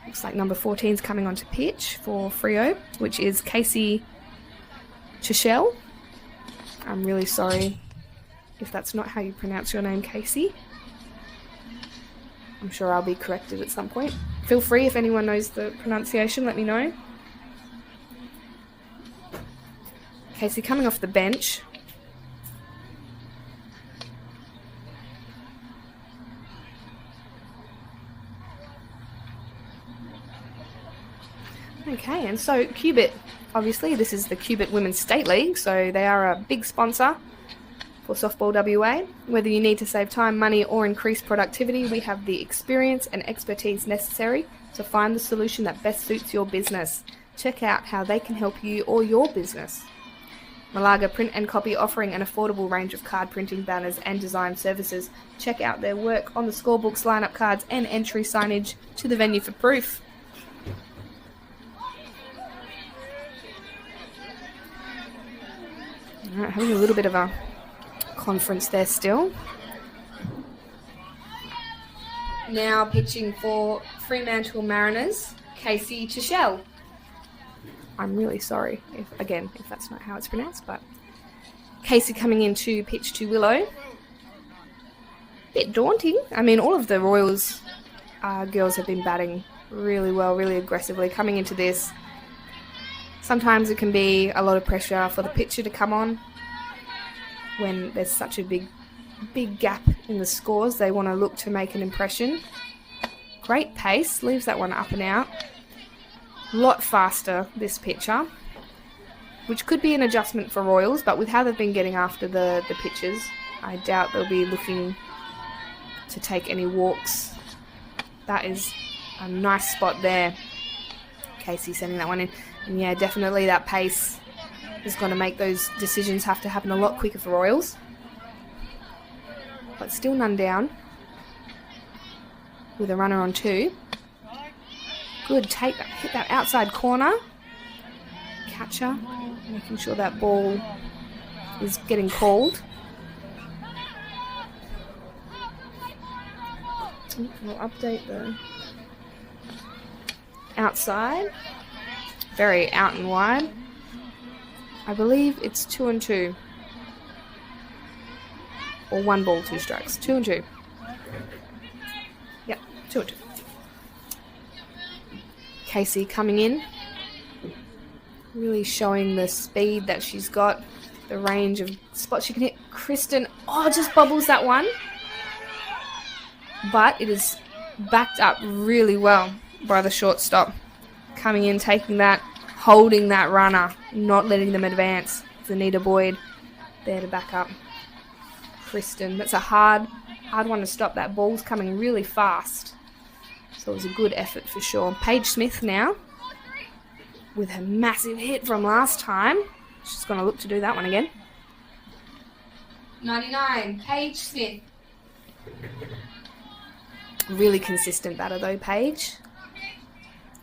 Looks like number 14 is coming onto pitch for Freo, which is Casey Chichelle. I'm really sorry if that's not how you pronounce your name, Casey. I'm sure I'll be corrected at some point. Feel free, if anyone knows the pronunciation, let me know. Casey coming off the bench. Okay, and so Qbit, obviously this is the Qbit Women's State League, so they are a big sponsor for Softball WA. Whether you need to save time, money or increase productivity, we have the experience and expertise necessary to find the solution that best suits your business. Check out how they can help you or your business. Malaga Print and Copy, offering an affordable range of card printing, banners and design services. Check out their work on the scorebooks, lineup cards and entry signage to the venue for proof. Alright, having a little bit of a conference there still. Now pitching for Fremantle Mariners, Casey Chichelle. I'm really sorry, if that's not how it's pronounced, but Casey coming in to pitch to Willow. Bit daunting. I mean, all of the Royals girls have been batting really well, really aggressively coming into this. Sometimes it can be a lot of pressure for the pitcher to come on, when there's such a big gap in the scores. They want to look to make an impression. Great pace, leaves that one up and out. A lot faster, this pitcher, which could be an adjustment for Royals, but with how they've been getting after the pitches, I doubt they'll be looking to take any walks. That is a nice spot there. Casey sending that one in. And yeah, definitely that pace is going to make those decisions have to happen a lot quicker for Royals. But still none down. With a runner on 2. Good take, hit that outside corner. Catcher, making sure that ball is getting called. We'll update the outside. Very out and wide. I believe it's 2 and 2. Or 1 ball, 2 strikes. 2 and 2. Yep, 2 and 2. Casey coming in. Really showing the speed that she's got. The range of spots she can hit. Kristen, just bobbles that one. But it is backed up really well by the shortstop. Coming in, taking that, holding that runner, not letting them advance. It's Anita Boyd there to back up Kristen. That's a hard one to stop. That ball's coming really fast. So it was a good effort for sure. Paige Smith now with her massive hit from last time. She's going to look to do that one again. 99, Paige Smith. Really consistent batter though, Paige.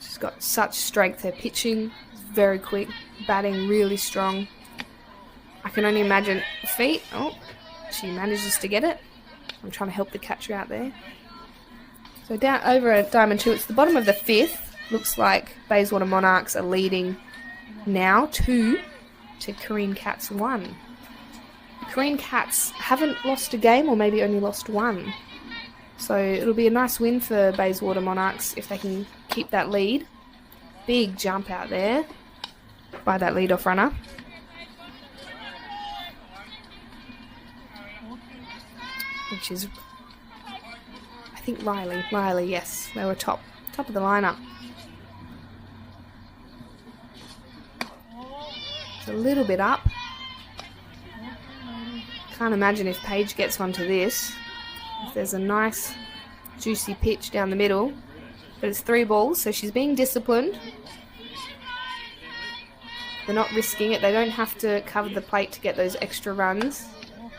She's got such strength. Her pitching is very quick. Batting really strong. I can only imagine feet. Oh, she manages to get it. I'm trying to help the catcher out there. So down over at Diamond 2, it's the bottom of the 5th. Looks like Bayswater Monarchs are leading now 2 to Korean Cats 1. The Korean Cats haven't lost a game, or maybe only lost 1. So it'll be a nice win for Bayswater Monarchs if they can keep that lead. Big jump out there by that leadoff runner. Which is, I think, Riley. Riley, yes. They were top of the lineup. It's a little bit up. Can't imagine if Paige gets onto this. If there's a nice juicy pitch down the middle. But it's 3 balls, so she's being disciplined. They're not risking it. They don't have to cover the plate to get those extra runs.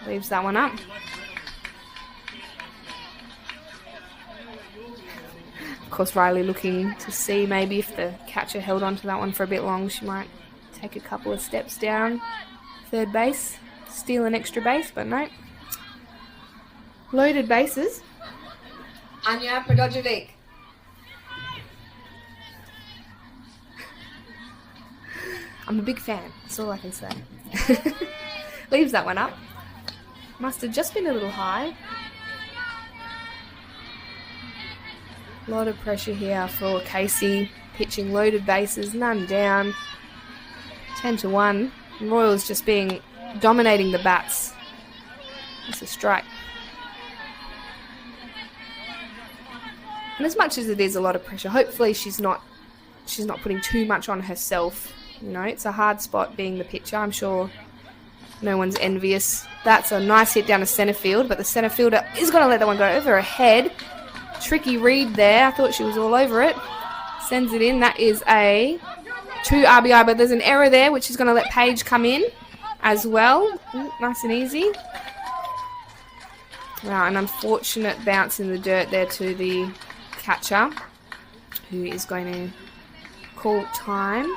Leaves that one up. Of course, Riley looking to see maybe if the catcher held onto that one for a bit long, she might take a couple of steps down third base, steal an extra base, but no. Loaded bases. Anya Prodojevic. I'm a big fan, that's all I can say. Leaves that one up. Must have just been a little high. A lot of pressure here for Casey. Pitching loaded bases, none down. 10-1. Royals just dominating the bats. It's a strike. And as much as it is a lot of pressure, hopefully she's not putting too much on herself. You know, it's a hard spot being the pitcher. I'm sure no one's envious. That's a nice hit down to centre field, but the centre fielder is going to let that one go over her head. Tricky read there. I thought she was all over it. Sends it in. That is a 2 RBI, but there's an error there, which is going to let Paige come in as well. Ooh, nice and easy. Wow, an unfortunate bounce in the dirt there to the catcher, who is going to call time.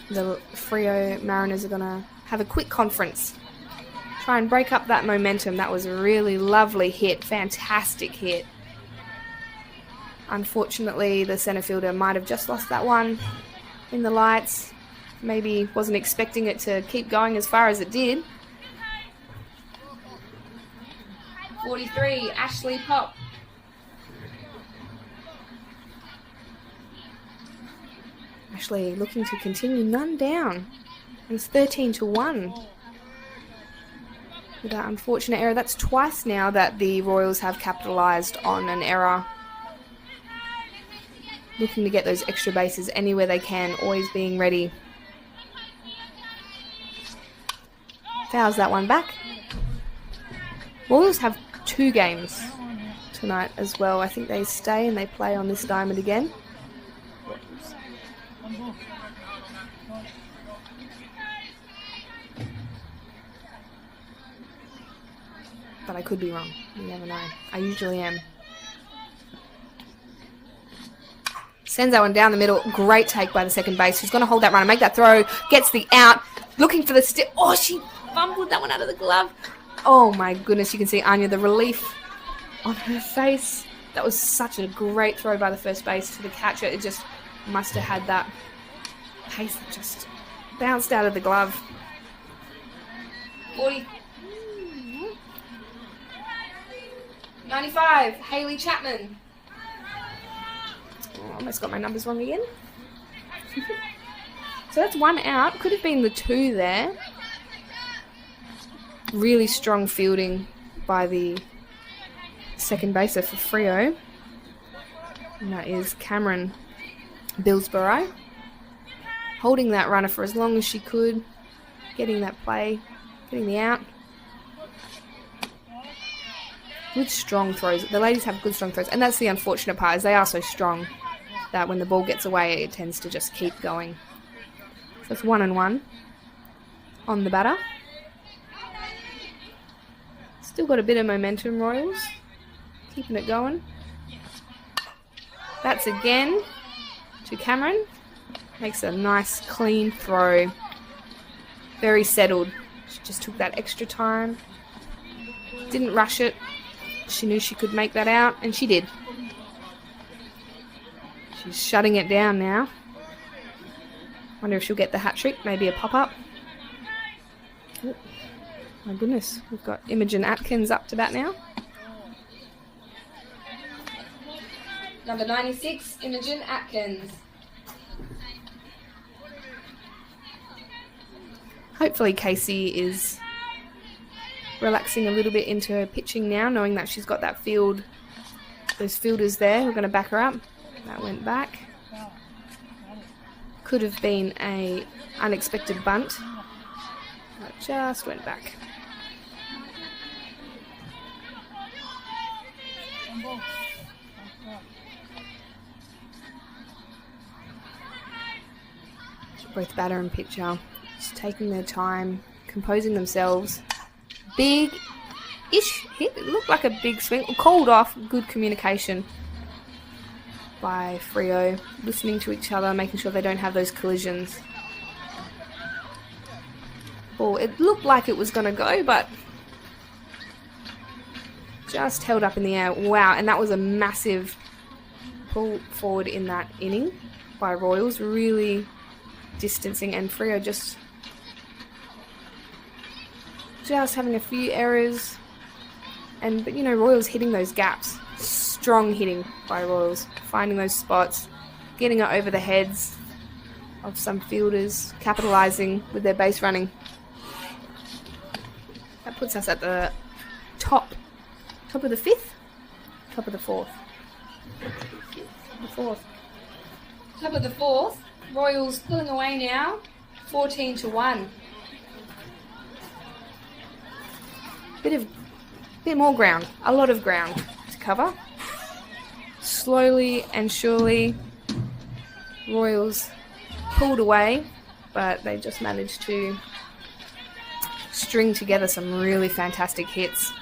The Freo Mariners are going to have a quick conference. Try and break up that momentum. That was a really lovely hit. Fantastic hit. Unfortunately, the centre fielder might have just lost that one in the lights. Maybe wasn't expecting it to keep going as far as it did. 43, Ashley Pop. Ashley looking to continue, none down. It's 13-1. with that unfortunate error. That's twice now that the Royals have capitalised on an error. Looking to get those extra bases anywhere they can, always being ready. Fouls that one back. Royals have 2 games tonight as well. I think they stay and they play on this diamond again. But I could be wrong. You never know. I usually am. Sends that one down the middle. Great take by the second base. Who's going to hold that run and make that throw. Gets the out. Looking for the stick. Oh, she fumbled that one out of the glove. Oh my goodness. You can see Anya, the relief on her face. That was such a great throw by the first base to the catcher. It just must have had that pace that just bounced out of the glove. 40. 95, Hayley Chapman. Oh, almost got my numbers wrong again. So that's 1 out. Could have been the 2 there. Really strong fielding by the second baser for Freo. And that is Cameron Billsborough. Holding that runner for as long as she could. Getting that play. Getting the out. Good strong throws. The ladies have good strong throws. And that's the unfortunate part, is they are so strong that when the ball gets away, it tends to just keep going. So it's 1-1 on the batter. Still got a bit of momentum, Royals. Keeping it going. That's again to Cameron. Makes a nice, clean throw. Very settled. She just took that extra time. Didn't rush it. She knew she could make that out, and she did. She's shutting it down now. Wonder if she'll get the hat trick, maybe a pop-up. Oh, my goodness, we've got Imogen Atkins up to bat now. Number 96, Imogen Atkins. Hopefully Casey is relaxing a little bit into her pitching now, knowing that she's got that field, those fielders there who are going to back her up. That went back. Could have been a unexpected bunt. That just went back. Both batter and pitcher just taking their time, composing themselves. Big-ish hit. It looked like a big swing. Called off. Good communication by Freo. Listening to each other, making sure they don't have those collisions. Ball. It looked like it was going to go, but just held up in the air. Wow, and that was a massive pull forward in that inning by Royals. Really distancing, and Freo just having a few errors. But you know, Royals hitting those gaps. Strong hitting by Royals. Finding those spots. Getting it over the heads of some fielders. Capitalising with their base running. That puts us at the top of the 5th? Top of the 4th. Top of the 4th. Royals pulling away now. 14-1. Bit more ground. A lot of ground to cover. Slowly and surely, Royals pulled away, but they just managed to string together some really fantastic hits.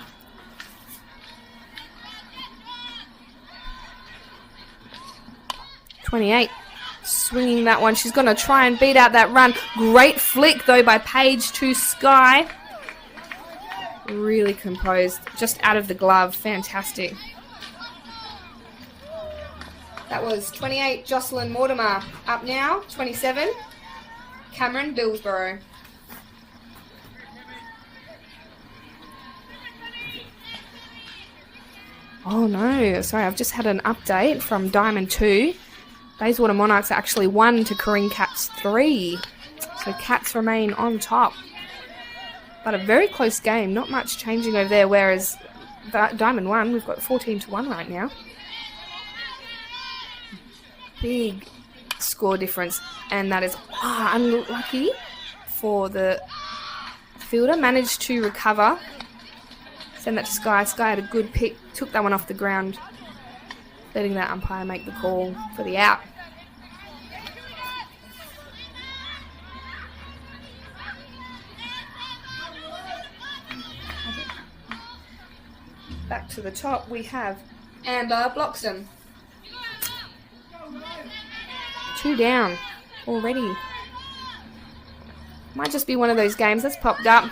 .28, swinging that one. She's going to try and beat out that run. Great flick, though, by Paige to Sky. Really composed, just out of the glove. Fantastic. That was 28, Jocelyn Mortimer. Up now, 27, Cameron Billsborough. Oh no, sorry, I've just had an update from Diamond 2. Bayswater Monarchs are actually 1 to Corinne Cats 3. So Cats remain on top. But a very close game, not much changing over there, whereas Diamond 1, we've got 14-1 right now. Big score difference, and that is unlucky for the fielder. Managed to recover. Send that to Sky. Sky had a good pick, took that one off the ground, letting that umpire make the call for the out. Back to the top, we have Amber Bloxham. 2 down already. Might just be one of those games that's popped up.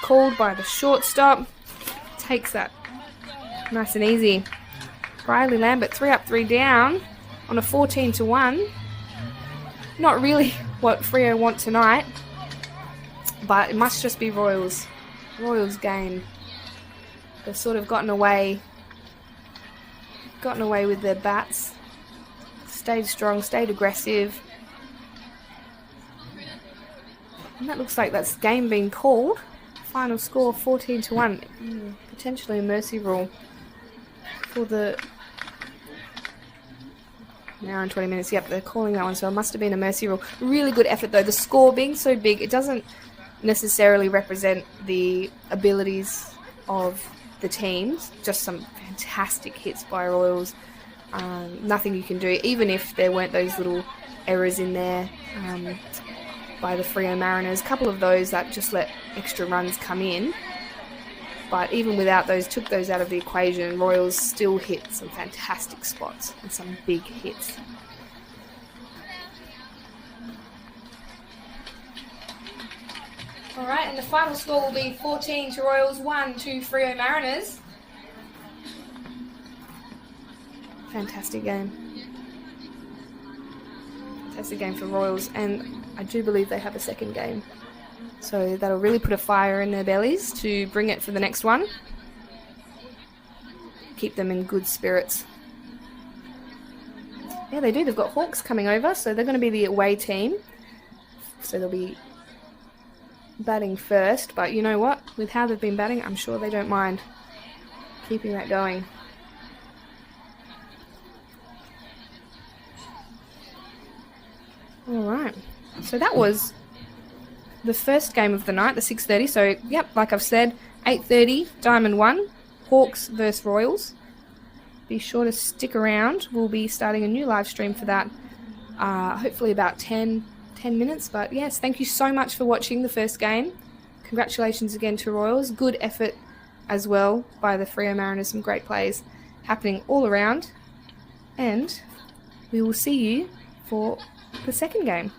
Called by the shortstop. Takes that nice and easy. Riley Lambert, 3 up, 3 down on a 14-1. Not really what Freo want tonight, but it must just be Royals' game. They've sort of gotten away with their bats. Stayed strong, stayed aggressive. And that looks like that's game being called. Final score 14-1. Potentially a mercy rule for the an hour and 20 minutes. Yep, they're calling that one, so it must have been a mercy rule. Really good effort though. The score being so big, it doesn't necessarily represent the abilities of the teams. Just some fantastic hits by Royals. Nothing you can do, even if there weren't those little errors in there by the Freo Mariners. A couple of those that just let extra runs come in. But even without those, took those out of the equation, Royals still hit some fantastic spots and some big hits. Alright, and the final score will be 14 to Royals, 1 to Freo Mariners. Fantastic game. Fantastic game for Royals, and I do believe they have a second game. So that'll really put a fire in their bellies to bring it for the next one. Keep them in good spirits. Yeah, they do. They've got Hawks coming over, so they're going to be the away team. So they'll be batting first, but you know what? With how they've been batting, I'm sure they don't mind keeping that going. Alright, so that was the first game of the night, the 6:30. So, yep, like I've said, 8:30, Diamond 1, Hawks versus Royals. Be sure to stick around. We'll be starting a new live stream for that, hopefully about 10 minutes. But yes, thank you so much for watching the first game. Congratulations again to Royals. Good effort as well by the Freo Mariners. Some great plays happening all around. And we will see you for the second game.